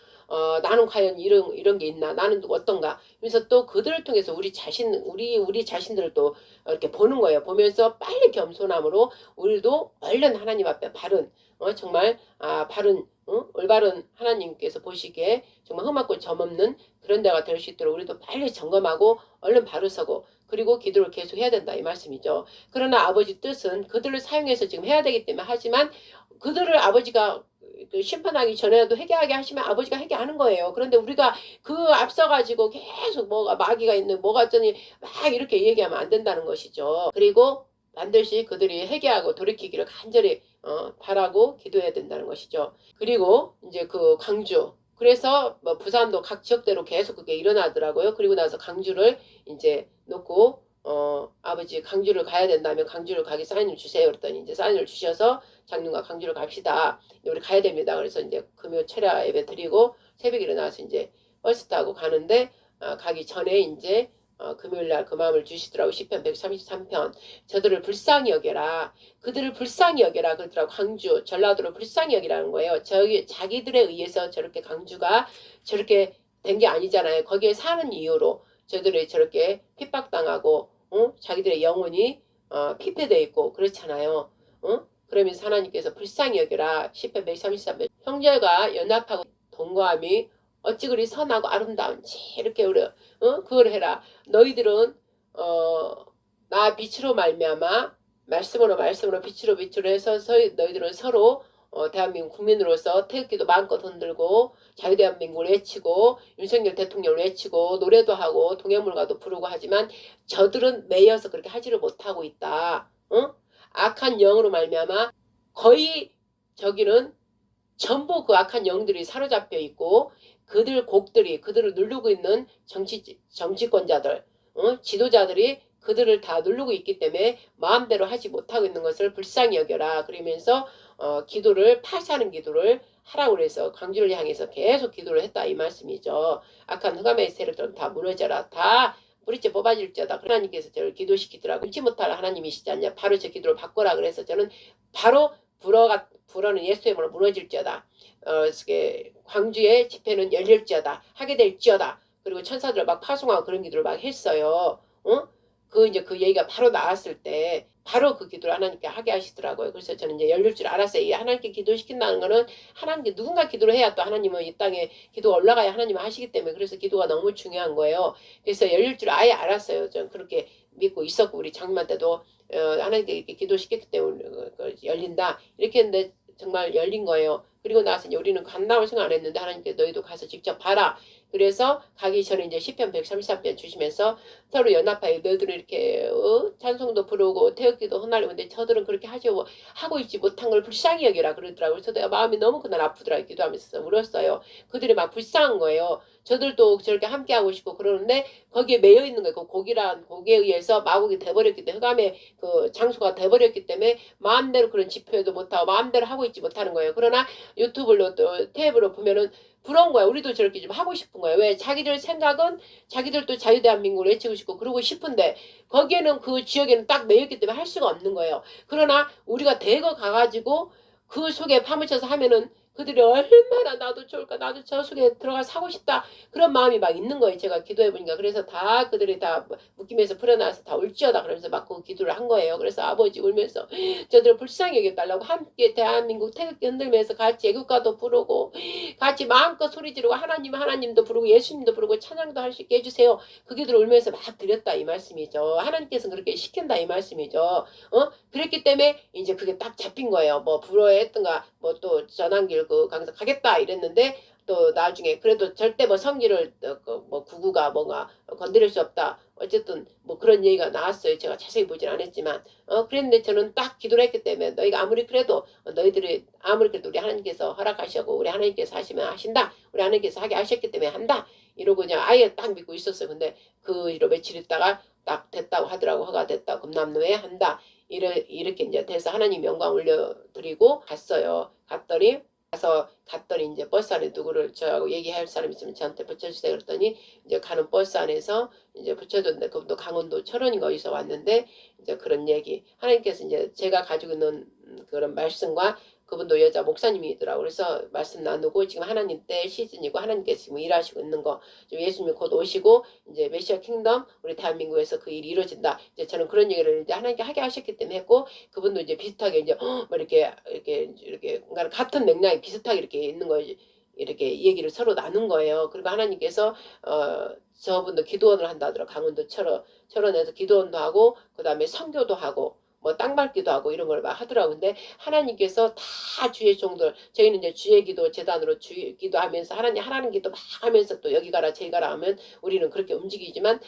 나는 과연 이런 게 있나? 나는 어떤가? 그래서 또 그들을 통해서 우리 자신들을 또 이렇게 보는 거예요. 보면서 빨리 겸손함으로 우리도 얼른 하나님 앞에 바른 정말 바른 올바른 하나님께서 보시기에 정말 흠없고 점없는 그런 데가 될 수 있도록 우리도 빨리 점검하고 얼른 바로 서고 그리고 기도를 계속 해야 된다 이 말씀이죠. 그러나 아버지 뜻은 그들을 사용해서 지금 해야 되기 때문에 하지만 그들을 아버지가 심판하기 전에라도 회개하게 하시면 아버지가 회개하는 거예요. 그런데 우리가 그 앞서가지고 계속 뭐가 마귀가 있는 뭐가 어쩌니 막 이렇게 얘기하면 안 된다는 것이죠. 그리고 반드시 그들이 회개하고 돌이키기를 간절히 바라고 기도해야 된다는 것이죠. 그리고 이제 그 광주 그래서 뭐 부산도 각 지역대로 계속 그게 일어나더라고요. 그리고 나서 강주를 이제 놓고 아버지 강주를 가야 된다면 강주를 가기 사인을 주세요. 그랬더니 이제 사인을 주셔서 장님과 강주를 갑시다. 우리 가야 됩니다. 그래서 이제 금요 철야 예배 드리고 새벽에 일어나서 이제 버스 타고 가는데 가기 전에 이제 금요일날 그 마음을 주시더라고. 시편 133편 저들을 불쌍히 여겨라. 그들을 불쌍히 여겨라 그러더라고. 광주 전라도를 불쌍히 여기라는 거예요. 자기들에 의해서 저렇게 강주가 저렇게 된 게 아니잖아요. 거기에 사는 이유로 저들이 저렇게 핍박당하고 자기들의 영혼이 피폐되어 있고 그렇잖아요. 그러면서 하나님께서 불쌍히 여겨라. 시편 133편 형제가 연합하고 동거함이 어찌 그리 선하고 아름다운지 이렇게 우리 그걸 해라. 너희들은 나 빛으로 말미암아 말씀으로 빛으로 해서 너희들은 서로 대한민국 국민으로서 태극기도 마음껏 흔들고 자유대한민국을 외치고 윤석열 대통령을 외치고 노래도 하고 동해물가도 부르고 하지만 저들은 매여서 그렇게 하지를 못하고 있다. 악한 영으로 말미암아 거의 저기는 전부 그 악한 영들이 사로잡혀 있고 그들 곡들이 그들을 누르고 있는 정치권자들 지도자들이 그들을 다 누르고 있기 때문에 마음대로 하지 못하고 있는 것을 불쌍히 여겨라. 그러면서 기도를 파시하는 기도를 하라고 그래서 광주를 향해서 계속 기도를 했다 이 말씀이죠. 악한 흑암의 세력들은 다 무너져라. 다 뿌리째 뽑아질지어다. 하나님께서 저를 기도시키더라고. 잊지 못할 하나님이시지 않냐. 바로 제 기도를 바꿔라. 그래서 저는 바로 불어는 예수의 이름으로 무너질지어다. 광주의 집회는 열릴지어다. 하게 될지어다. 그리고 천사들을 막 파송하고 그런 기도를 막 했어요. 이제 그 얘기가 바로 나왔을 때 바로 그 기도를 하나님께 하게 하시더라고요. 그래서 저는 이제 열릴 줄 알았어요. 하나님께 기도시킨다는 거는 하나님께 누군가 기도를 해야 또 하나님은 이 땅에 기도가 올라가야 하나님은 하시기 때문에 그래서 기도가 너무 중요한 거예요. 그래서 열릴 줄 아예 알았어요. 전 그렇게 믿고 있었고 우리 장님한테도 하나님께 이렇게 기도시켰기 때문에 열린다. 이렇게 했는데 정말 열린 거예요. 그리고 나서 이제 우리는 간다고 생각 안 했는데 하나님께 너희도 가서 직접 봐라. 그래서 가기 전에 이제 시편 133편 주시면서 서로 연합하여 너희들은 이렇게 찬송도 부르고 태극기도 흩날리는데 저들은 그렇게 하고 있지 못한 걸 불쌍히 여기라 그러더라고요. 그래서 내가 마음이 너무 그날 아프더라고요. 기도하면서 울었어요. 그들이 막 불쌍한 거예요. 저들도 저렇게 함께하고 싶고 그러는데 거기에 매여 있는 거예요. 그 곡에 의해서 마곡이 돼버렸기 때문에 흑암의 그 장소가 돼버렸기 때문에 마음대로 그런 집회도 못하고 마음대로 하고 있지 못하는 거예요. 그러나 유튜브로 또 탭으로 보면은 부러운 거야. 우리도 저렇게 좀 하고 싶은 거야. 왜? 자기들 생각은 자기들도 자유대한민국을 외치고 싶고 그러고 싶은데 거기에는 그 지역에는 딱 매였기 때문에 할 수가 없는 거예요. 그러나 우리가 대거 가가지고 그 속에 파묻혀서 하면은 그들이 얼마나 나도 좋을까, 나도 저 속에 들어가 사고 싶다 그런 마음이 막 있는 거예요. 제가 기도해 보니까. 그래서 다 그들이 다 묶임에서 풀어나서 다 울지어다 그러면서 막 그 기도를 한 거예요. 그래서 아버지 울면서 저들을 불쌍히 여겨달라고 함께 대한민국 태극기 흔들면서 같이 애국가도 부르고 같이 마음껏 소리 지르고 하나님도 부르고 예수님도 부르고 찬양도 할 수 있게 해주세요. 그 기도를 울면서 막 드렸다 이 말씀이죠. 하나님께서는 그렇게 시킨다 이 말씀이죠. 그랬기 때문에 이제 그게 딱 잡힌 거예요. 뭐 불어했던가 뭐 또 전환길 그 강사 가겠다 이랬는데 또 나중에 그래도 절대 뭐 성기를 뭐 구구가 뭔가 건드릴 수 없다. 어쨌든 뭐 그런 얘기가 나왔어요. 제가 자세히 보진 않았지만 그랬는데 저는 딱 기도를 했기 때문에 너희가 아무리 그래도 너희들이 아무리 그래도 우리 하나님께서 허락하시고 우리 하나님께서 하시면 하신다. 우리 하나님께서 하게 하셨기 때문에 한다. 이러고 그냥 아예 딱 믿고 있었어요. 근데 그 이로 며칠 있다가 딱 됐다고 하더라고. 허가 됐다고 금남로에 한다. 이렇게 이제 돼서 하나님 영광 올려드리고 갔어요. 갔더니 이제 버스 안에 누구를 저하고 얘기할 사람 있으면 저한테 붙여주세요. 그랬더니 이제 가는 버스 안에서 이제 붙여줬는데 그분도 강원도 철원인가 어디서 왔는데 이제 그런 얘기 하나님께서 이제 제가 가지고 있는 그런 말씀과 그분도 여자 목사님이더라고. 그래서 말씀 나누고 지금 하나님 때 시즌이고 하나님께서 지금 일하시고 있는 거 예수님이 곧 오시고 이제 메시아 킹덤 우리 대한민국에서 그 일이 이루어진다. 이제 저는 그런 얘기를 이제 하나님께 하게 하셨기 때문에 했고 그분도 이제 비슷하게 이제 뭐 이렇게 뭔가 같은 맥락이 비슷하게 이렇게 있는 거 이렇게 얘기를 서로 나눈 거예요. 그리고 하나님께서 저분도 기도원을 한다더라. 강원도 철원에서 기도원도 하고 그다음에 선교도 하고 뭐 땅 밟기도 하고 이런 걸 막 하더라고. 근데 하나님께서 다 주의 종들 저희는 이제 주의 기도 재단으로 주의 기도하면서 하나님 기도 막 하면서 또 여기 가라 저기 가라 하면 우리는 그렇게 움직이지만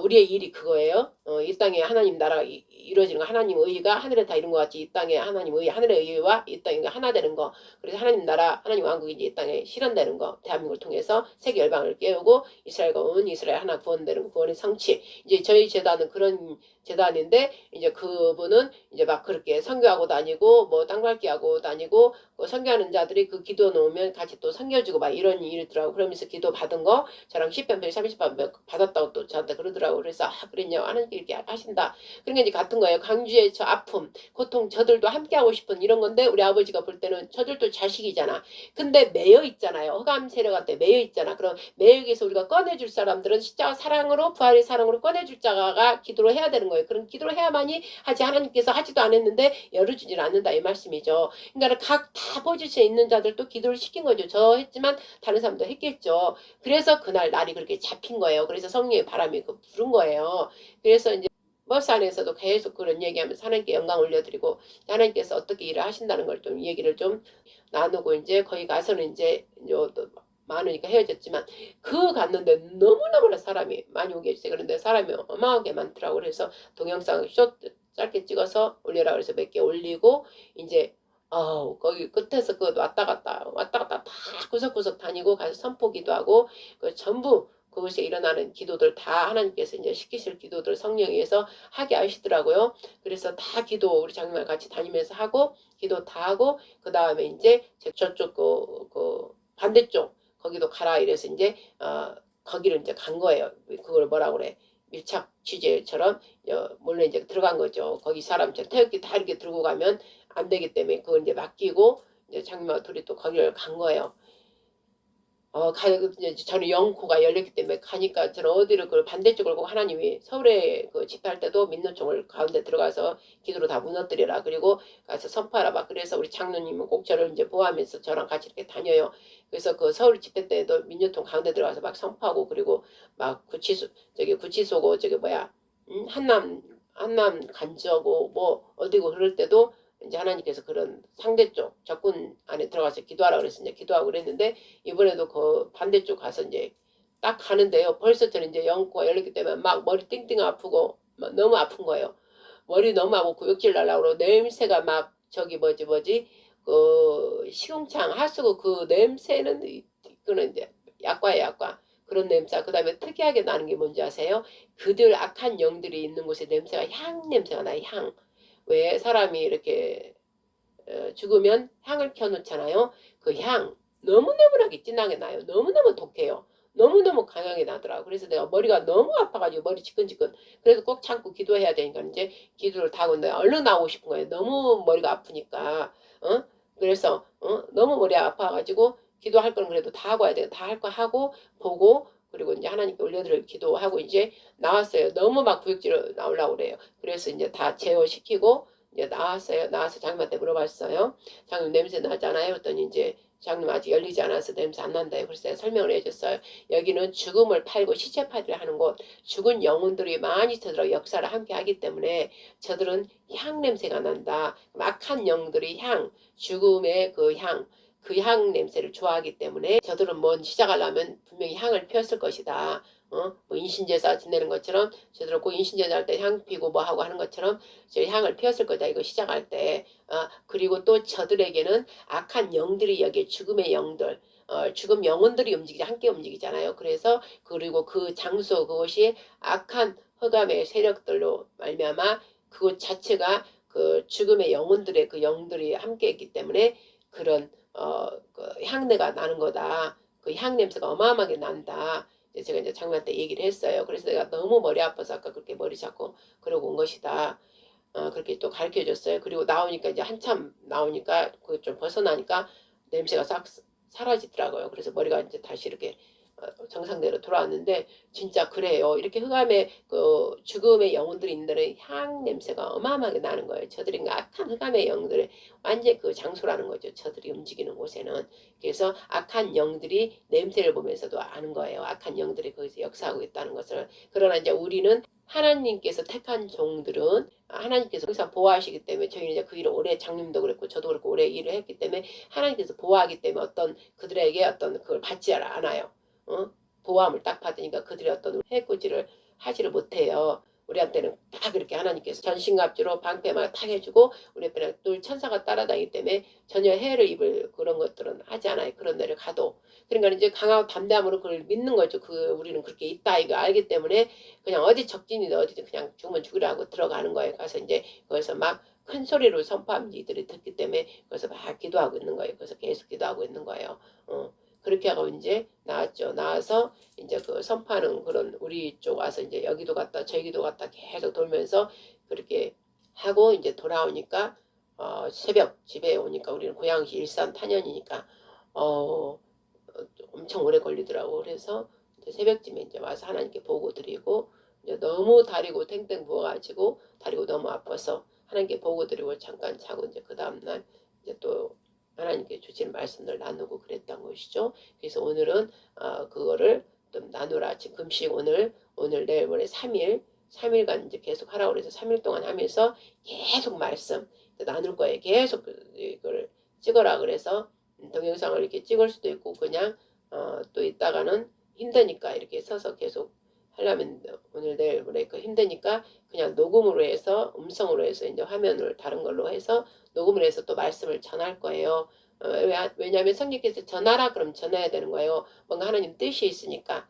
우리의 일이 그거예요. 이 땅에 하나님 나라가 이루어지는 거 하나님 의가 하늘에 다 이룬 것 같이 이 땅에 하나님 의 하늘의 의와 이 땅에 하나 되는 거 그래서 하나님 나라 하나님 왕국이 이제 이 땅에 실현되는 거 대한민국을 통해서 세계 열방을 깨우고 이스라엘과 온 이스라엘 하나 구원되는 구원의 성취 이제 저희 재단은 그런 재단인데 이제 그분은 이제 막 그렇게 선교하고 다니고 뭐 땅밟기 하고 다니고 선교하는 자들이 그 기도 놓으면 같이 또 선교주고 막 이런 일이더라고. 그러면서 기도 받은 거 저랑 10편 30편 받았다고 또 저한테 그러더라고. 그래서 그랬냐 하나님께 이렇게 하신다. 그러니까 이제 같은 거예요. 강주의 저 아픔 고통 저들도 함께하고 싶은 이런 건데 우리 아버지가 볼 때는 저들도 자식이잖아. 근데 매여 있잖아요. 흑암 세력한테 매여 있잖아. 그럼 매여에서 우리가 꺼내줄 사람들은 십자가 사랑으로 부활의 사랑으로 꺼내줄 자가 기도를 해야 되는 거예요. 그런 기도를 해야만이 하지 하나님께서 하지도 않았는데 열어주질 않는다 이 말씀이죠. 그러니까 각 다 포지션에 있는 자들도 기도를 시킨 거죠. 저 했지만 다른 사람도 했겠죠. 그래서 그날 날이 그렇게 잡힌 거예요. 그래서 성령의 바람이 부른 거예요. 그래서 이제 버스 안에서도 계속 그런 얘기하면서 하나님께 영광 올려드리고 하나님께서 어떻게 일을 하신다는 걸 좀 얘기를 좀 나누고 이제 거기 가서는 이제 많으니까 헤어졌지만 그 갔는데 너무너무나 사람이 많이 오게 해주세요. 그런데 사람이 어마하게 많더라고. 그래서 동영상 숏 짧게 찍어서 올려라 그래서 몇 개 올리고 이제 거기 끝에서 그 왔다 갔다 다 구석구석 다니고 가서 선포기도 하고 그 전부 그곳에 일어나는 기도들 다 하나님께서 이제 시키실 기도들 성령에 의해서 하게 하시더라고요. 그래서 다 기도 우리 장로랑 같이 다니면서 하고 기도 다 하고 그 다음에 이제 저쪽 그 반대쪽 거기도 가라 이래서 이제 거기를 이제 간 거예요. 그걸 뭐라고 그래 밀착 취재처럼 몰래 이제 들어간 거죠. 거기 사람 태극기 다 이렇게 들고 가면 안 되기 때문에 그걸 이제 맡기고 이제 장님하고 둘이 또 거기를 간 거예요. 저는 영코가 열렸기 때문에 가니까 저는 어디를 그 반대쪽을 보고 하나님이 서울에 그 집회할 때도 민노총을 가운데 들어가서 기도로 다 무너뜨리라 그리고 가서 선포하라 막 그래서 우리 장로님은 꼭 저를 이제 보호하면서 저랑 같이 이렇게 다녀요. 그래서 그 서울 집회 때도 민노총 가운데 들어가서 막 선포하고 그리고 막 구치소고 한남 간주하고 뭐 어디고 그럴 때도 이제 하나님께서 그런 상대쪽 적군 안에 들어가서 기도하라 그래서 이제 기도하고 그랬는데 이번에도 그 반대쪽 가서 이제 딱 가는데요. 벌써 저는 이제 영코가 열렸기 때문에 막 머리 띵띵 아프고 막 너무 아픈 거예요. 머리 너무 아프고 구역질 날라고 그러고 냄새가 막 저기 그 시궁창 하수구 그 냄새는 그는 이제 약과예요 약과. 그런 냄새. 그 다음에 특이하게 나는 게 뭔지 아세요? 그들 악한 영들이 있는 곳에 냄새가 향 냄새가 나요. 향. 왜 사람이 이렇게 죽으면 향을 켜놓잖아요. 그 향 너무너무나게 진하게 나요. 너무너무 독해요. 너무너무 강하게 나더라고. 그래서 내가 머리가 너무 아파가지고 머리 지끈지끈. 그래서 꼭 참고 기도해야 되니까 이제 기도를 다 하고 내가 얼른 나오고 싶은 거예요. 너무 머리가 아프니까. 그래서 너무 머리 아파가지고 기도할 건 그래도 다 하고 와야 돼요. 다 할 거 하고 보고 그리고 이제 하나님께 올려드릴 기도하고 이제 나왔어요. 너무 막 구역질로 나오려고 그래요. 그래서 이제 다 제어시키고 이제 나왔어요. 나와서 장님한테 물어봤어요. 장님 냄새 나잖아요. 그랬더니 이제 장님 아직 열리지 않아서 냄새 안 난다요. 그래서 제가 설명을 해줬어요. 여기는 죽음을 팔고 시체 팔이를 하는 곳, 죽은 영혼들이 많이 저들하고 역사를 함께 하기 때문에 저들은 향 냄새가 난다. 악한 영들이 향, 죽음의 그 향 냄새를 좋아하기 때문에 저들은 뭔 시작하려면 분명히 향을 피웠을 것이다. 뭐 인신제사 지내는 것처럼 저들은 꼭 인신제사 할 때 향 피고 뭐 하고 하는 것처럼 저 향을 피웠을 거다. 이거 시작할 때. 그리고 또 저들에게는 악한 영들이 여기에 죽음의 영들, 죽음 영혼들이 함께 움직이잖아요. 그래서 그리고 그 장소 그것이 악한 흑암의 세력들로 말미암아 그곳 자체가 그 죽음의 영혼들의 그 영들이 함께 있기 때문에 그런 그 향내가 나는 거다. 그 향 냄새가 어마어마하게 난다. 제가 이제 장모한테 얘기를 했어요. 그래서 내가 너무 머리 아파서 아까 그렇게 머리 잡고 그러고 온 것이다. 그렇게 또 가르쳐 줬어요. 그리고 나오니까 이제 한참 나오니까 그 좀 벗어나니까 냄새가 싹 사라지더라고요. 그래서 머리가 이제 다시 이렇게 정상대로 돌아왔는데 진짜 그래요. 이렇게 흑암의 그 죽음의 영혼들이 있는 데는 향 냄새가 어마어마하게 나는 거예요. 저들이 악한 흑암의 영들의 완전 그 장소라는 거죠. 저들이 움직이는 곳에는. 그래서 악한 영들이 냄새를 보면서도 아는 거예요. 악한 영들이 거기서 역사하고 있다는 것을. 그러나 이제 우리는 하나님께서 택한 종들은 하나님께서 항상 보호하시기 때문에 저희는 이제 그 일을 오래 장님도 그랬고 저도 그렇고 오래 일을 했기 때문에 하나님께서 보호하기 때문에 어떤 그들에게 어떤 그걸 받지 않아요. 보호함을 딱 받으니까 그들이 어떤 해코지를 하지를 못해요. 우리한테는 다 그렇게 하나님께서 전신갑주로 방패만 탁 해주고 우리 옆에는 늘 천사가 따라다니기 때문에 전혀 해를 입을 그런 것들은 하지 않아요. 그런 데를 가도. 그러니까 이제 강하고 담대함으로 그걸 믿는 거죠. 우리는 그렇게 있다 이거 알기 때문에 그냥 어디 적진이든 어디든 그냥 죽으면 죽으라고 들어가는 거예요. 가서 이제 거기서 막 큰 소리로 선포하면 이들이 듣기 때문에 거기서 막 기도하고 있는 거예요. 그래서 계속 기도하고 있는 거예요. 그렇게 하고 이제 나왔죠. 나와서 이제 그 선파는 그런 우리 쪽 와서 이제 여기도 갔다 저기도 갔다 계속 돌면서 그렇게 하고 이제 돌아오니까 새벽 집에 오니까 우리는 고양시 일산 탄현이니까 엄청 오래 걸리더라고. 그래서 이제 새벽쯤에 이제 와서 하나님께 보고 드리고 이제 너무 다리고 탱탱 부어가지고 다리고 너무 아파서 하나님께 보고 드리고 잠깐 자고 이제 그 다음날 이제 또 하나님께 주신 말씀을 나누고 그랬던 것이죠. 그래서 오늘은 그거를 좀 나누라. 지금 금식 오늘 내일 모레 3일간 이제 계속 하라고 그래서 3일 동안 하면서 계속 말씀 나눌 거예요. 계속 이걸 찍어라 그래서 동영상을 이렇게 찍을 수도 있고 그냥 또 있다가는 힘드니까 이렇게 서서 계속 하려면 오늘 내일 모레 힘드니까 그냥 녹음으로 해서 음성으로 해서 이제 화면을 다른 걸로 해서 녹음을 해서 또 말씀을 전할 거예요. 왜냐하면 성령께서 전하라 그럼 전해야 되는 거예요. 뭔가 하나님 뜻이 있으니까.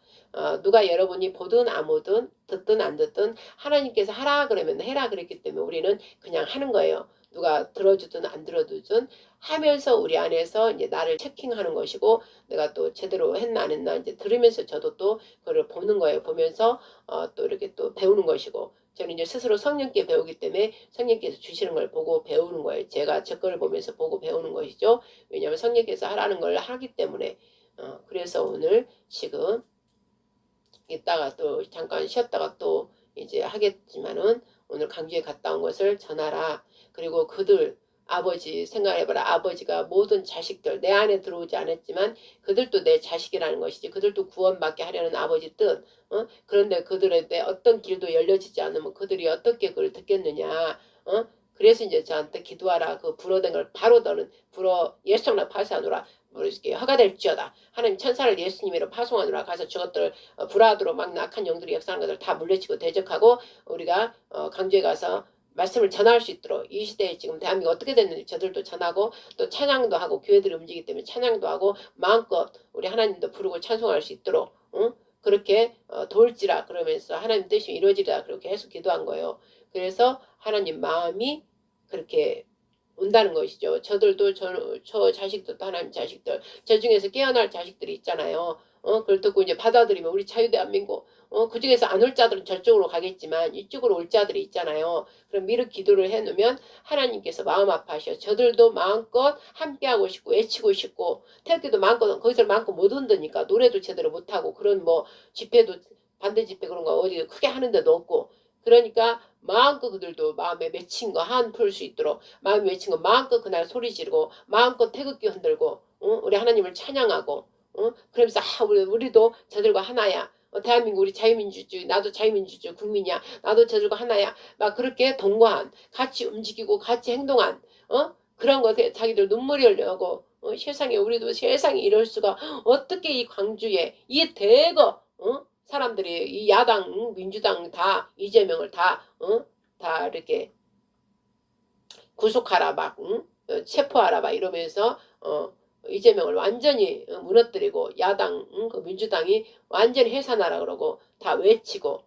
누가 여러분이 보든 안 보든 듣든 안 듣든 하나님께서 하라 그러면 해라 그랬기 때문에 우리는 그냥 하는 거예요. 누가 들어주든 안 들어주든 하면서 우리 안에서 이제 나를 체킹하는 것이고 내가 또 제대로 했나 안 했나 이제 들으면서 저도 또 그걸 보는 거예요. 보면서 또 이렇게 또 배우는 것이고 저는 이제 스스로 성령께 배우기 때문에 성령께서 주시는 걸 보고 배우는 거예요. 제가 제 거를 보면서 보고 배우는 것이죠. 왜냐하면 성령께서 하라는 걸 하기 때문에 그래서 오늘 지금 이따가 또 잠깐 쉬었다가 또 이제 하겠지만은 오늘 강주에 갔다 온 것을 전하라. 그리고 그들 아버지 생각해봐라. 아버지가 모든 자식들 내 안에 들어오지 않았지만 그들도 내 자식이라는 것이지. 그들도 구원받게 하려는 아버지 뜻. 그런데 그들한테 어떤 길도 열려지지 않으면 그들이 어떻게 그걸 듣겠느냐. 그래서 이제 저한테 기도하라. 그 불어된 걸 바로 너는 불어 예수나 파쇄하노라. 이렇게 허가될지어다. 하나님 천사를 예수님으로 파송하노라. 가서 저것들 불화하도록 막 악한 영들이 역사하는 것들 다 물리치고 대적하고 우리가 강주에 가서 말씀을 전할 수 있도록 이 시대에 지금 대한민국 어떻게 됐는지 저들도 전하고 또 찬양도 하고 교회들이 움직이기 때문에 찬양도 하고 마음껏 우리 하나님도 부르고 찬송할 수 있도록 그렇게 도울지라 그러면서 하나님 뜻이 이루어지리라 그렇게 계속 기도한 거예요. 그래서 하나님 마음이 그렇게 온다는 것이죠. 저들도 저 자식들도 하나님 자식들, 저 중에서 깨어날 자식들이 있잖아요. 그걸 듣고 이제 받아들이면 우리 자유대한민국 그 중에서 안 올 자들은 저쪽으로 가겠지만 이쪽으로 올 자들이 있잖아요. 그럼 미륵 기도를 해놓으면 하나님께서 마음 아파하셔. 저들도 마음껏 함께하고 싶고 외치고 싶고 태극기도 마음껏 거기서 마음껏 못 온다니까 노래도 제대로 못하고 그런 뭐 집회도 반대 집회 그런 거 어디 크게 하는 데도 없고 그러니까 마음껏 그들도 마음에 맺힌 거 한 풀 수 있도록 마음에 맺힌 거 마음껏 그날 소리 지르고 마음껏 태극기 흔들고 우리 하나님을 찬양하고 그러면서 우리도 저들과 하나야. 대한민국 우리 자유민주주의 나도 자유민주주의 국민이야. 나도 저들과 하나야. 막 그렇게 동거한 같이 움직이고 같이 행동한 그런 것에 자기들 눈물이 흘려고 세상에 우리도 세상에 이럴 수가 어떻게 이 광주에 이 대거 사람들이 이 야당 민주당 다 이재명을 다 이렇게 구속하라 막 체포하라 막 이러면서 이재명을 완전히 무너뜨리고 야당 그 민주당이 완전히 해산하라 그러고 다 외치고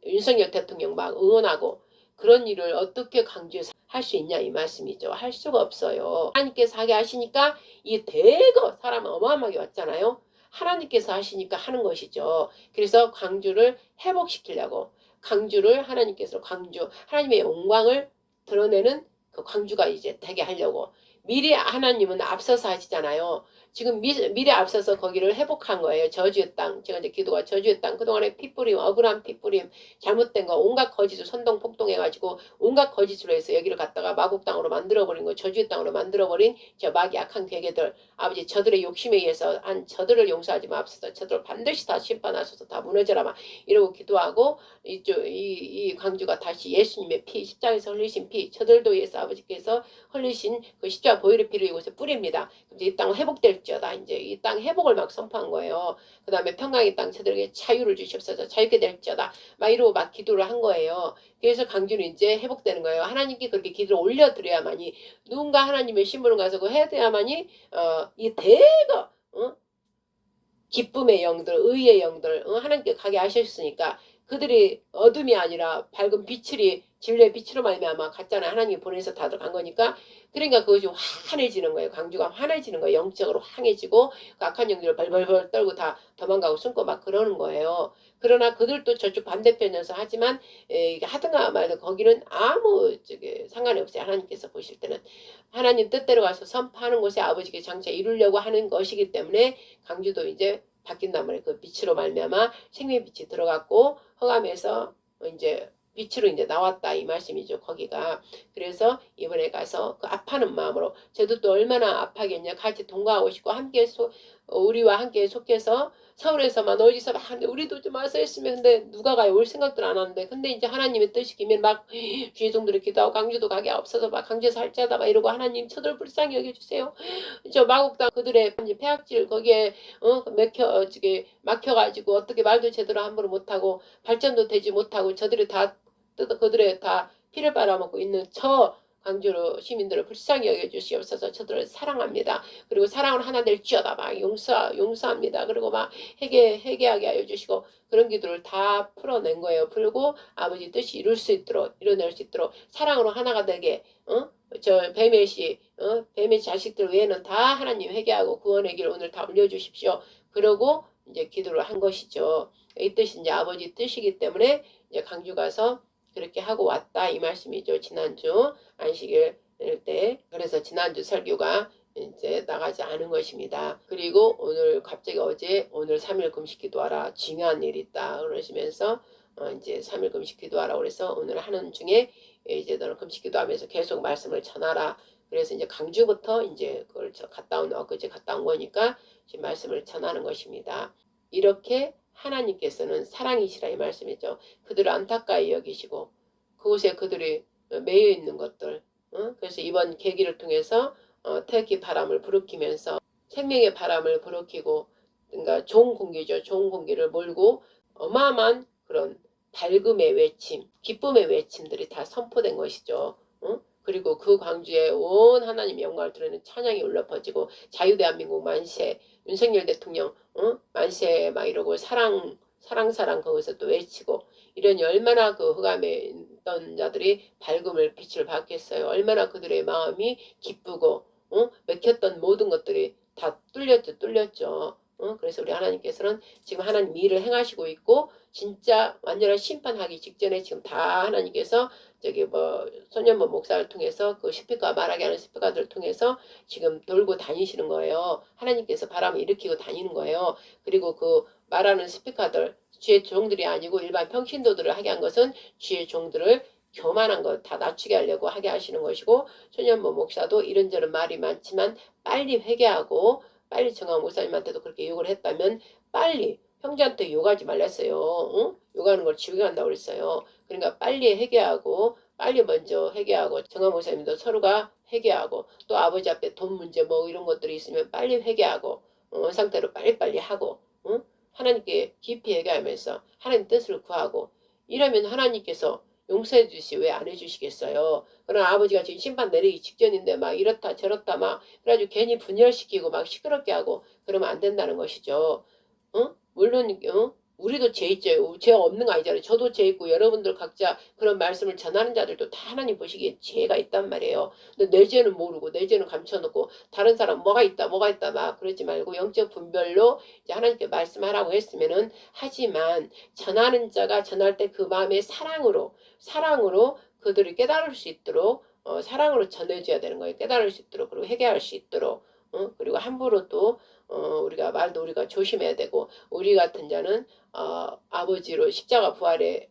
윤석열 대통령 막 응원하고 그런 일을 어떻게 강주에서 할 수 있냐 이 말씀이죠. 할 수가 없어요. 하나님께서 하게 하시니까 이 대거 사람 어마어마하게 왔잖아요. 하나님께서 하시니까 하는 것이죠. 그래서 광주를 회복시키려고 광주를 하나님께서 광주 하나님의 영광을 드러내는 그 광주가 이제 되게 하려고 미리 하나님은 앞서서 하시잖아요. 지금 미리 앞서서 거기를 회복한 거예요. 저주의 땅. 제가 이제 기도가 저주의 땅. 그동안에 피뿌림, 억울한 피뿌림, 잘못된 거, 온갖 거짓을 선동폭동해가지고 온갖 거짓으로 해서 여기를 갖다가 마국 땅으로 만들어버린 거, 저주의 땅으로 만들어버린 저 마귀 악한 괴계들, 아버지 저들의 욕심에 의해서 한 저들을 용서하지 마옵소서. 저들을 반드시 다 심판하셔서 다 무너져라 막 이러고 기도하고 이 광주가 다시 예수님의 피, 십자가에서 흘리신 피, 저들도 예수 아버지께서 흘리신 그 십자가 보혈의 피를 이곳에 뿌립니다. 이제 이 땅은 회복될지어다. 이제 이 땅 회복을 막 선포한 거예요. 그 다음에 평강의 땅 저들에게 자유를 주시옵소서. 자유게 될지어다. 막 이러고 막 기도를 한 거예요. 그래서 광주는 이제 회복되는 거예요. 하나님께 그렇게 기도를 올려드려야만이 누군가 하나님의 신분을 가지고 해야 돼야만이 이 대거 기쁨의 영들, 의의 영들 하나님께 가게 하셨으니까 그들이 어둠이 아니라 밝은 빛이 진리의 빛으로 말미암아 갔잖아요. 하나님이 보내서 다들 간 거니까 그러니까 그것이 환해지는 거예요. 광주가 환해지는 거예요. 영적으로 환해지고 그 악한 영들을 벌벌벌 떨고 다 도망가고 숨고 막 그러는 거예요. 그러나 그들도 저쪽 반대편에서 하지만 하든가 말든 거기는 아무 상관이 없어요. 하나님께서 보실 때는 하나님 뜻대로 가서 선포하는 곳에 아버지께 장차 이루려고 하는 것이기 때문에 광주도 이제 바뀐단 말이에요. 그 빛으로 말미암아 생명의 빛이 들어갔고 허감에서 이제 빛으로 이제 나왔다 이 말씀이죠. 거기가 그래서 이번에 가서 그 아파하는 마음으로 저도 또 얼마나 아파하겠냐 같이 동거하고 싶고 함께 우리와 함께 속해서 서울에서만 어디서 하는데 우리도 좀 와서 했으면 근데 누가 가요? 올 생각들 안 하는데 근데 이제 하나님의 뜻이 기면 막 주의 종들이 기도하고 강주도 가게 없어서 막 강제에서 할지하다 막 이러고 하나님 저들 불쌍히 여겨주세요. 저 마곡당 그들의 폐악질 거기에 막혀가지고 어떻게 말도 제대로 함부로 못하고 발전도 되지 못하고 저들이 다 그들의 다 피를 빨아먹고 있는 저 광주 시민들을 불쌍히 여겨주시옵소서. 저들을 사랑합니다. 그리고 사랑을 하나 될지어다 막 용서합니다. 그리고 막 회개하게 하여 주시고 그런 기도를 다 풀어낸 거예요. 풀고 아버지 뜻이 이뤄낼 수 있도록 사랑으로 하나가 되게 저 뱀의 뱀의 자식들 외에는 다 하나님 회개하고 구원의 길 오늘 다 올려주십시오. 그러고 이제 기도를 한 것이죠. 이 뜻이 이제 아버지 뜻이기 때문에 이제 강주 가서 그렇게 하고 왔다 이 말씀이죠. 지난주 안식일 때 그래서 지난주 설교가 이제 나가지 않은 것입니다. 그리고 오늘 갑자기 어제 오늘 3일 금식 기도하라 중요한 일이 있다 그러시면서 이제 3일 금식 기도하라 그래서 오늘 하는 중에 이제 너는 금식 기도하면서 계속 말씀을 전하라. 그래서 이제 강주부터 이제 그걸 엊그제 갔다 온 거니까 지금 말씀을 전하는 것입니다. 이렇게 하나님께서는 사랑이시라 이 말씀이죠. 그들을 안타까이 여기시고 그곳에 그들이 매여 있는 것들 그래서 이번 계기를 통해서 태극기 바람을 부르키면서 생명의 바람을 부르키고 그러니까 좋은 공기죠. 좋은 공기를 몰고 어마어마한 그런 밝음의 외침, 기쁨의 외침들이 다 선포된 것이죠. 그리고 그 광주에 온 하나님 영광을 드러내는 찬양이 울려 퍼지고 자유대한민국 만세, 윤석열 대통령 만세 막 이러고 사랑 거기서 또 외치고 이러니 얼마나 그 흑암에 어두웠던 자들이 밝음을 빛을 받겠어요. 얼마나 그들의 마음이 기쁘고 맥혔던 모든 것들이 다 뚫렸죠. 그래서 우리 하나님께서는 지금 하나님 일을 행하시고 있고 진짜 완전한 심판하기 직전에 지금 다 하나님께서 저기 뭐 손연보 목사를 통해서 그 스피커 말하게 하는 스피커들을 통해서 지금 돌고 다니시는 거예요. 하나님께서 바람을 일으키고 다니는 거예요. 그리고 그 말하는 스피커들 주의 종들이 아니고 일반 평신도들을 하게 한 것은 주의 종들을 교만한 것 다 낮추게 하려고 하게 하시는 것이고 손연보 목사도 이런저런 말이 많지만 빨리 회개하고 빨리 정한 목사님한테도 그렇게 욕을 했다면 빨리 형제한테 욕하지 말랬어요. 욕하는 걸 지우게 한다고 그랬어요. 그러니까 빨리 회개하고 빨리 먼저 회개하고 정한 목사님도 서로가 회개하고 또 아버지 앞에 돈 문제 뭐 이런 것들이 있으면 빨리 회개하고 상태로 빨리빨리 하고 하나님께 깊이 회개하면서 하나님 뜻을 구하고 이러면 하나님께서 용서해 주시 왜 안 해주시겠어요. 그러나 아버지가 지금 심판 내리기 직전인데 막 이렇다 저렇다 막 그래가지고 괜히 분열시키고 막 시끄럽게 하고 그러면 안 된다는 것이죠. 물론 우리도 죄 있죠. 죄 없는 거 아니잖아요. 저도 죄 있고 여러분들 각자 그런 말씀을 전하는 자들도 다 하나님 보시기에 죄가 있단 말이에요. 근데 내 죄는 모르고 내 죄는 감춰놓고 다른 사람 뭐가 있다 막 그러지 말고 영적 분별로 이제 하나님께 말씀하라고 했으면은 하지만 전하는 자가 전할 때 그 마음의 사랑으로 그들이 깨달을 수 있도록 사랑으로 전해줘야 되는 거예요. 깨달을 수 있도록 그리고 회개할 수 있도록 그리고 함부로 또 우리가 말도 우리가 조심해야 되고 우리 같은 자는 아버지로 십자가 부활의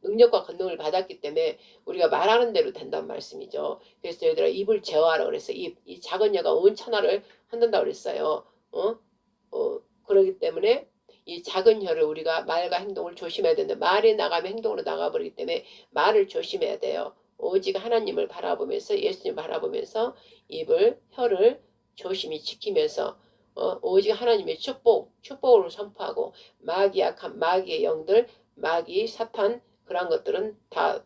능력과 권능을 받았기 때문에 우리가 말하는 대로 된단 말씀이죠. 그래서 얘들아 입을 제어하라 그랬어요. 이 작은 여가 온 천하를 흔든다고 그랬어요. 그러기 때문에 이 작은 혀를 우리가 말과 행동을 조심해야 되는데 말이 나가면 행동으로 나가버리기 때문에 말을 조심해야 돼요. 오직 하나님을 바라보면서 예수님 바라보면서 입을 혀를 조심히 지키면서 오직 하나님의 축복으로 선포하고 마귀 약한 마귀의 영들 마귀 사탄 그런 것들은 다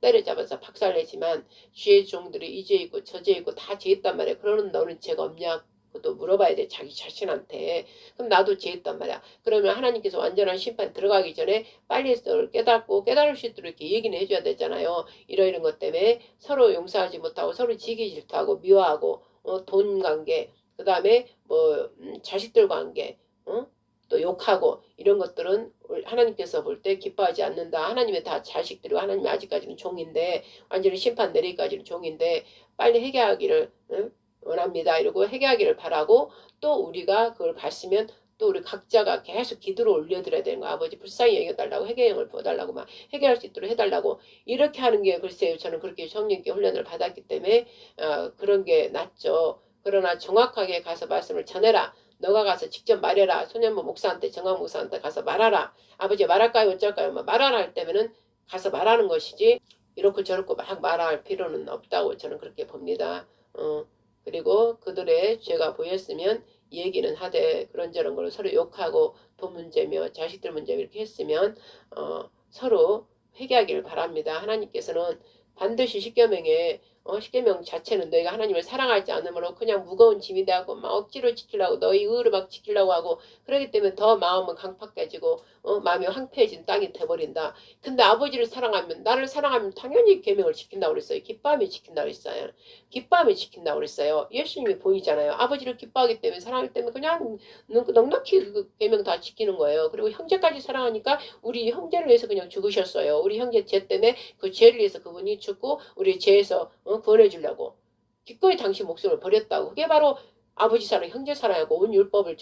때려잡아서 박살내지만 주의 종들이 이 죄 있고 저 죄 있고 다 죄 있단 말이야. 그러는 너는 죄가 없냐? 그것도 물어봐야 돼. 자기 자신한테. 그럼 나도 죄 있단 말이야. 그러면 하나님께서 완전한 심판 들어가기 전에 빨리 깨닫고 깨달을 수 있도록 이렇게 얘기는 해줘야 되잖아요. 이런 것 때문에 서로 용서하지 못하고 서로 지기 질투하고 미워하고 돈 관계 그 다음에 뭐 자식들 관계 또 욕하고 이런 것들은 하나님께서 볼 때 기뻐하지 않는다. 하나님의 다 자식들이고 하나님이 아직까지는 종인데 완전히 심판 내리기까지는 종인데 빨리 회개하기를 원합니다. 이러고 회개하기를 바라고 또 우리가 그걸 봤으면 또 우리 각자가 계속 기도를 올려드려야 되는 거야. 아버지 불쌍히 여겨달라고 회개형을 부어달라고 막 회개할 수 있도록 해달라고 이렇게 하는 게 글쎄요. 저는 그렇게 성령께 훈련을 받았기 때문에 그런 게 낫죠. 그러나 정확하게 가서 말씀을 전해라. 너가 가서 직접 말해라. 손현모 목사한테 정황 목사한테 가서 말하라. 아버지 말할까요 어쩔까요? 말하라 할 때면은 가서 말하는 것이지 이렇고 저렇고 막 말할 필요는 없다고 저는 그렇게 봅니다. 그리고 그들의 죄가 보였으면 얘기는 하되 그런저런 걸로 서로 욕하고 돈 문제며 자식들 문제며 이렇게 했으면 서로 회개하기를 바랍니다. 하나님께서는 반드시 십계명에 십계명 자체는 너희가 하나님을 사랑하지 않으므로 그냥 무거운 짐이 되고 막 억지로 지키려고 너희 의를 막 지키려고 하고 그러기 때문에 더 마음은 강팍해지고 마음이 황폐해진 땅이 돼버린다. 근데 아버지를 사랑하면 나를 사랑하면 당연히 계명을 지킨다고 그랬어요. 기뻐하며 지킨다고 그랬어요. 기뻐하며 지킨다고 그랬어요. 예수님이 본이잖아요. 아버지를 기뻐하기 때문에 사랑하기 때문에 그냥 넉넉히 그 계명 다 지키는 거예요. 그리고 형제까지 사랑하니까 우리 형제를 위해서 그냥 죽으셨어요. 우리 형제 죄 때문에 그 죄를 위해서 그분이 죽고 우리 죄에서 구원해 주려고 기꺼이 당신 목숨을 버렸다고. 그게 바로 아버지 사랑, 형제 사랑하고 온 율법을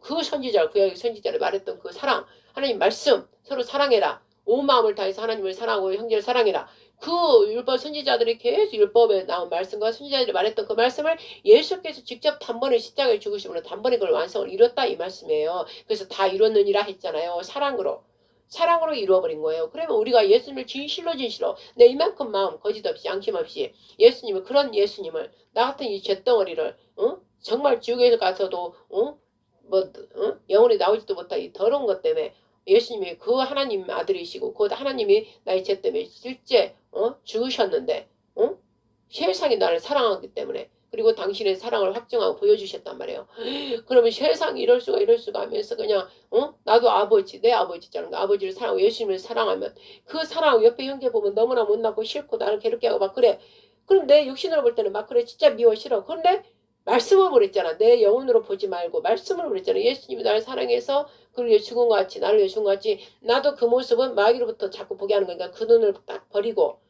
그 선지자, 구약의 선지자를 말했던 그 사랑, 하나님 말씀 서로 사랑해라. 온 마음을 다해서 하나님을 사랑하고 형제를 사랑해라. 그 율법 선지자들이 계속 율법에 나온 말씀과 선지자들이 말했던 그 말씀을 예수께서 직접 단번에 십자가에 죽으심으로 단번에 그걸 완성을 이뤘다 이 말씀이에요. 그래서 다 이뤘느니라 했잖아요. 사랑으로 이루어버린 거예요. 그러면 우리가 예수님을 진실로 내 이만큼 마음 거짓 없이 양심 없이 예수님을 그런 예수님을 나 같은 이 잿덩어리를 정말 지옥에서 가서도 영원히 나오지도 못한 이 더러운 것 때문에 예수님이 그 하나님 아들이시고 그 하나님이 나의 죄 때문에 실제 죽으셨는데 세상이 나를 사랑하기 때문에 그리고 당신의 사랑을 확증하고 보여주셨단 말이에요. 그러면 세상이 이럴 수가 하면서 그냥 나도 아버지 내 아버지잖아. 아버지를 사랑하고 예수님을 사랑하면 그 사랑하고 옆에 형제 보면 너무나 못나고 싫고 나를 괴롭게 하고 막 그래. 그럼 내 육신으로 볼 때는 막 그래 진짜 미워 싫어. 그런데 말씀을 그랬잖아. 내 영혼으로 보지 말고 말씀을 그랬잖아. 예수님이 나를 사랑해서 그를 죽은 것 같이 나를 죽은 것 같이 나도 그 모습은 마귀로부터 자꾸 보게 하는 거니까 그 눈을 딱 버리고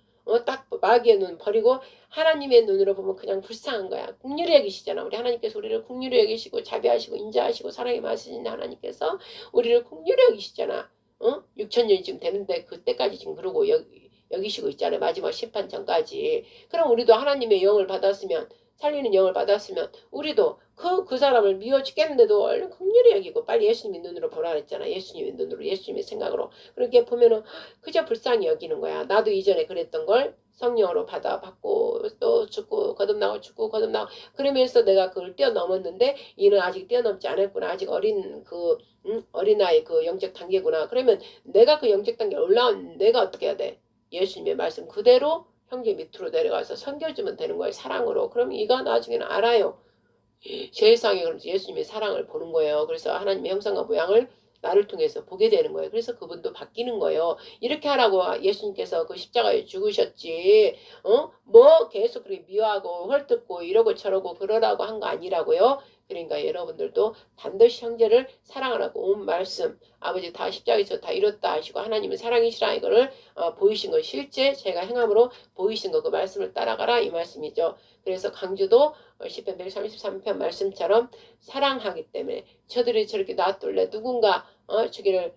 딱 마귀의 눈 버리고 하나님의 눈으로 보면 그냥 불쌍한 거야. 긍휼히 여기시잖아. 우리 하나님께서 우리를 긍휼히 여기시고 자비하시고 인자하시고 사랑이 많으신 하나님께서 우리를 긍휼히 여기시잖아. 6천년이 지금 되는데 그때까지 지금 그러고 여기시고 있잖아요. 마지막 심판 전까지. 그럼 우리도 하나님의 영을 받았으면 살리는 영을 받았으면 우리도 그 사람을 미워 죽겠는데도 얼른 긍휼히 여기고 빨리 예수님의 눈으로 보라 그랬잖아. 예수님의 눈으로 예수님의 생각으로 그렇게 보면은 그저 불쌍히 여기는 거야. 나도 이전에 그랬던 걸 성령으로 받고 또 죽고 거듭나고 죽고 거듭나고 그러면서 내가 그걸 뛰어넘었는데 이는 아직 뛰어넘지 않았구나. 아직 어린아이 그 영적 단계구나. 그러면 내가 그 영적 단계에 올라온 내가 어떻게 해야 돼? 예수님의 말씀 그대로 형제 밑으로 내려가서 섬겨주면 되는 거예요. 사랑으로. 그럼 이가 나중에는 알아요. 세상에 그럼 예수님의 사랑을 보는 거예요. 그래서 하나님의 형상과 모양을 나를 통해서 보게 되는 거예요. 그래서 그분도 바뀌는 거예요. 이렇게 하라고 예수님께서 그 십자가에 죽으셨지. 뭐 계속 그렇게 미워하고 헐뜯고 이러고 저러고 그러라고 한 거 아니라고요. 그러니까 여러분들도 반드시 형제를 사랑하라고 온 말씀 아버지 다 십자가에서 다 이뤘다 하시고 하나님은 사랑이시라 이거를 보이신 거 실제 제가 행함으로 보이신 거 그 말씀을 따라가라 이 말씀이죠. 그래서 강주도 시편 133편 말씀처럼 사랑하기 때문에 저들이 저렇게 놔둘래 누군가 저기를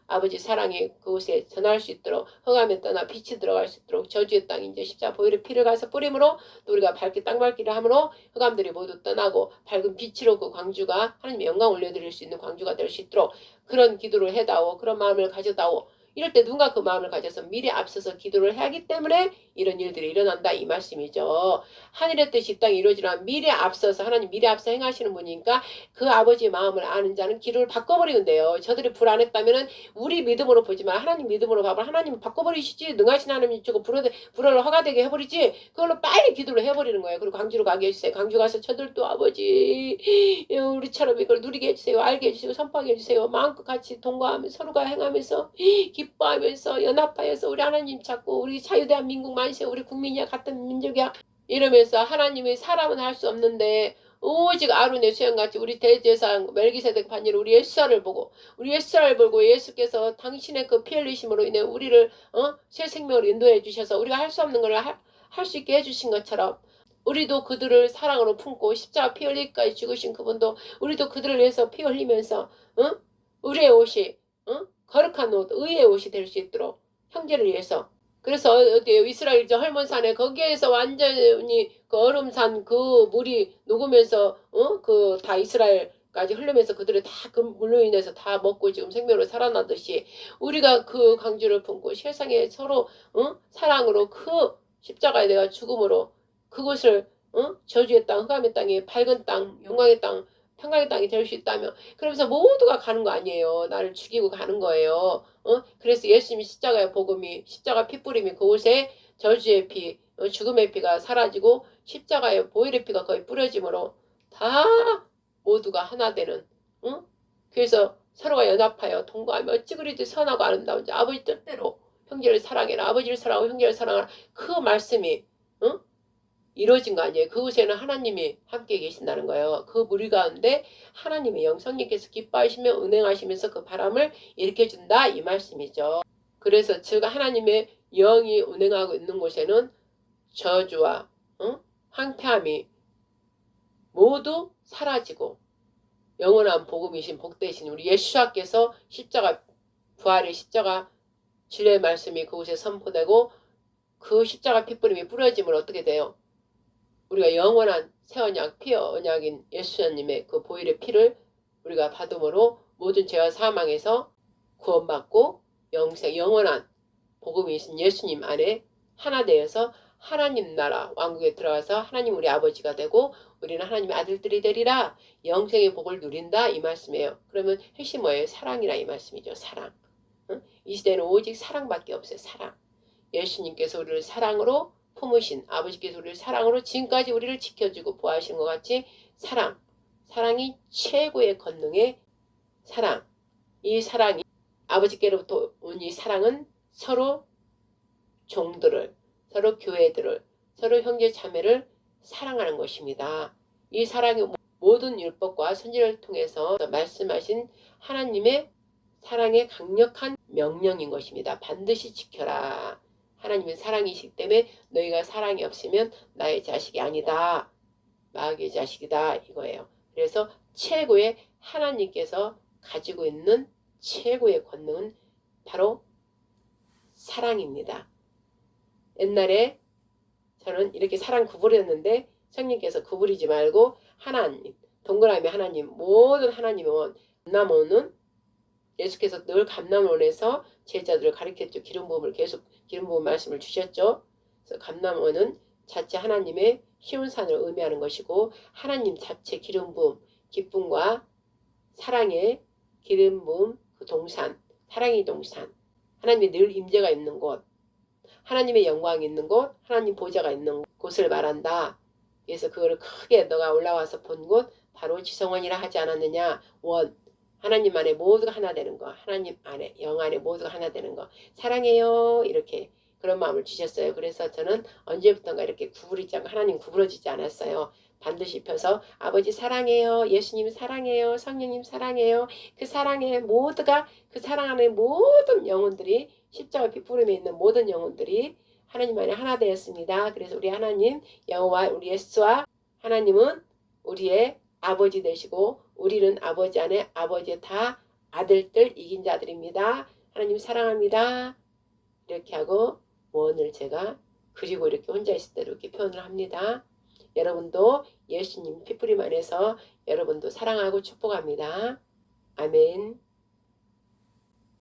아버지 사랑이 그곳에 전할 수 있도록 흑암에 떠나 빛이 들어갈 수 있도록 저주의 땅 이제 십자가 보혈의 피를 가서 뿌림으로 또 우리가 밝게 땅 밟기를 함으로 흑암들이 모두 떠나고 밝은 빛으로 그 광주가 하나님의 영광 올려드릴 수 있는 광주가 될 수 있도록 그런 기도를 해다오 그런 마음을 가져다오 이럴 때 누가 그 마음을 가져서 미리 앞서서 기도를 하기 때문에 이런 일들이 일어난다 이 말씀이죠. 하늘의 뜻이 이 땅에 이루어지라 미리 앞서서 하나님 미리 앞서 행하시는 분이니까 그 아버지의 마음을 아는 자는 기도를 바꿔버리면 돼요. 저들이 불안했다면 우리 믿음으로 보지만 하나님 믿음으로 봐봐. 하나님 바꿔버리시지. 능하신 하나님이 저거 불안을 허가되게 해버리지. 그걸로 빨리 기도를 해버리는 거예요. 그리고 광주로 가게 해주세요. 광주 가서 저들도 아버지 우리처럼 이걸 누리게 해주세요. 알게 해주시고 선포하게 해주세요. 마음껏 같이 동거하며 서로가 행하면서 기뻐하면서 연합하여서 우리 하나님 찾고 우리 자유대한민국 만세 우리 국민이야 같은 민족이야 이러면서 하나님의 사람은 할 수 없는데 오직 아론의 수양같이 우리 대제사장 멜기세덱 반일 우리 예수를 보고 예수께서 당신의 그 피 흘리심으로 인해 우리를 새 생명으로 인도해 주셔서 우리가 할 수 없는 걸 할 수 있게 해주신 것처럼 우리도 그들을 사랑으로 품고 십자가 피 흘리기까지 죽으신 그분도 우리도 그들을 위해서 피 흘리면서 우리의 옷이 거룩한 옷 의의 옷이 될 수 있도록 형제를 위해서 그래서 어디 이스라엘 저 헐몬산에 거기에서 완전히 그 얼음산 그 물이 녹으면서 그 다 이스라엘까지 흐르면서 그들이 다 그 물로 인해서 다 먹고 지금 생명으로 살아나듯이 우리가 그 강주를 품고 세상에 서로 사랑으로 그 십자가에 내가 죽음으로 그곳을 저주의 땅 흑암의 땅이 밝은 땅 영광의 땅 평강의 땅이 될 수 있다며 그러면서 모두가 가는 거 아니에요. 나를 죽이고 가는 거예요. 그래서 예수님이 십자가의 복음이 십자가 피 뿌림이 그곳에 저주의 피 죽음의 피가 사라지고 십자가의 보혈의 피가 거의 뿌려짐으로 다 모두가 하나 되는 그래서 서로가 연합하여 동거하며 어찌 그리도 선하고 아름다운지 아버지 뜻대로 형제를 사랑해라 아버지를 사랑하고 형제를 사랑하라 그 말씀이 이루어진 거 아니에요. 그곳에는 하나님이 함께 계신다는 거예요. 그 무리 가운데 하나님의 영성님께서 기뻐하시며 은행하시면서 그 바람을 일으켜준다 이 말씀이죠. 그래서 즉 하나님의 영이 운행하고 있는 곳에는 저주와 황폐함이 모두 사라지고 영원한 복음이신 복되신 우리 예수와께서 십자가 부활의 십자가 진리의 말씀이 그곳에 선포되고 그 십자가 핏부림이 뿌려짐을 어떻게 돼요? 우리가 영원한 새 언약 피 언약인 예수님의 그 보혈의 피를 우리가 받음으로 모든 죄와 사망에서 구원받고 영원한 복음이신 예수님 안에 하나 되어서 하나님 나라 왕국에 들어가서 하나님 우리 아버지가 되고 우리는 하나님의 아들들이 되리라 영생의 복을 누린다 이 말씀이에요. 그러면 핵심 뭐예요? 사랑이라 이 말씀이죠. 사랑. 이 시대는 오직 사랑밖에 없어요. 사랑. 예수님께서 우리를 사랑으로 품으신 아버지께서 우리를 사랑으로 지금까지 우리를 지켜주고 보호하신 것 같이 사랑이 최고의 권능의 사랑. 이 사랑이 아버지께로부터 온 이 사랑은 서로 종들을, 서로 교회들을, 서로 형제 자매를 사랑하는 것입니다. 이 사랑이 모든 율법과 선지를 통해서 말씀하신 하나님의 사랑의 강력한 명령인 것입니다. 반드시 지켜라. 하나님은 사랑이시기 때문에 너희가 사랑이 없으면 나의 자식이 아니다. 마귀의 자식이다. 이거예요. 그래서 최고의 하나님께서 가지고 있는 최고의 권능은 바로 사랑입니다. 옛날에 저는 이렇게 사랑 구부렸는데 성령께서 구부리지 말고 하나님, 동그라미 하나님, 모든 하나님의 원, 감남원은 예수께서 늘 감남원에서 제자들을 가르쳤죠. 기름 부음을 계속 기름 부음 말씀을 주셨죠. 그래서 감남원은 자체 하나님의 시온산을 의미하는 것이고 하나님 자체 기름 부음, 기쁨과 사랑의 기름 부음 그 동산, 사랑의 동산, 하나님의 늘 임재가 있는 곳, 하나님의 영광이 있는 곳, 하나님 보좌가 있는 곳을 말한다. 그래서 그거를 크게 너가 올라와서 본 곳 바로 지성원이라 하지 않았느냐. 원, 하나님 안에 모두가 하나 되는 거, 하나님 안에 영 안에 모두가 하나 되는 거, 사랑해요. 이렇게 그런 마음을 주셨어요. 그래서 저는 언제부턴가 이렇게 구부리지 않고 하나님 구부러지지 않았어요. 반드시 펴서 아버지 사랑해요. 예수님 사랑해요. 성령님 사랑해요. 그 사랑에 모두가 그 사랑 안에 모든 영혼들이 십자가 핏부름에 있는 모든 영혼들이 하나님 안에 하나 되었습니다. 그래서 우리 하나님 여호와 우리 예수와 하나님은 우리의 아버지 되시고 우리는 아버지 안에 아버지의 다 아들들 이긴 자들입니다. 하나님 사랑합니다. 이렇게 하고 원을 제가 그리고 이렇게 혼자 있을 때 이렇게 표현을 합니다. 여러분도 예수님 핏부림 안에서 여러분도 사랑하고 축복합니다. 아멘.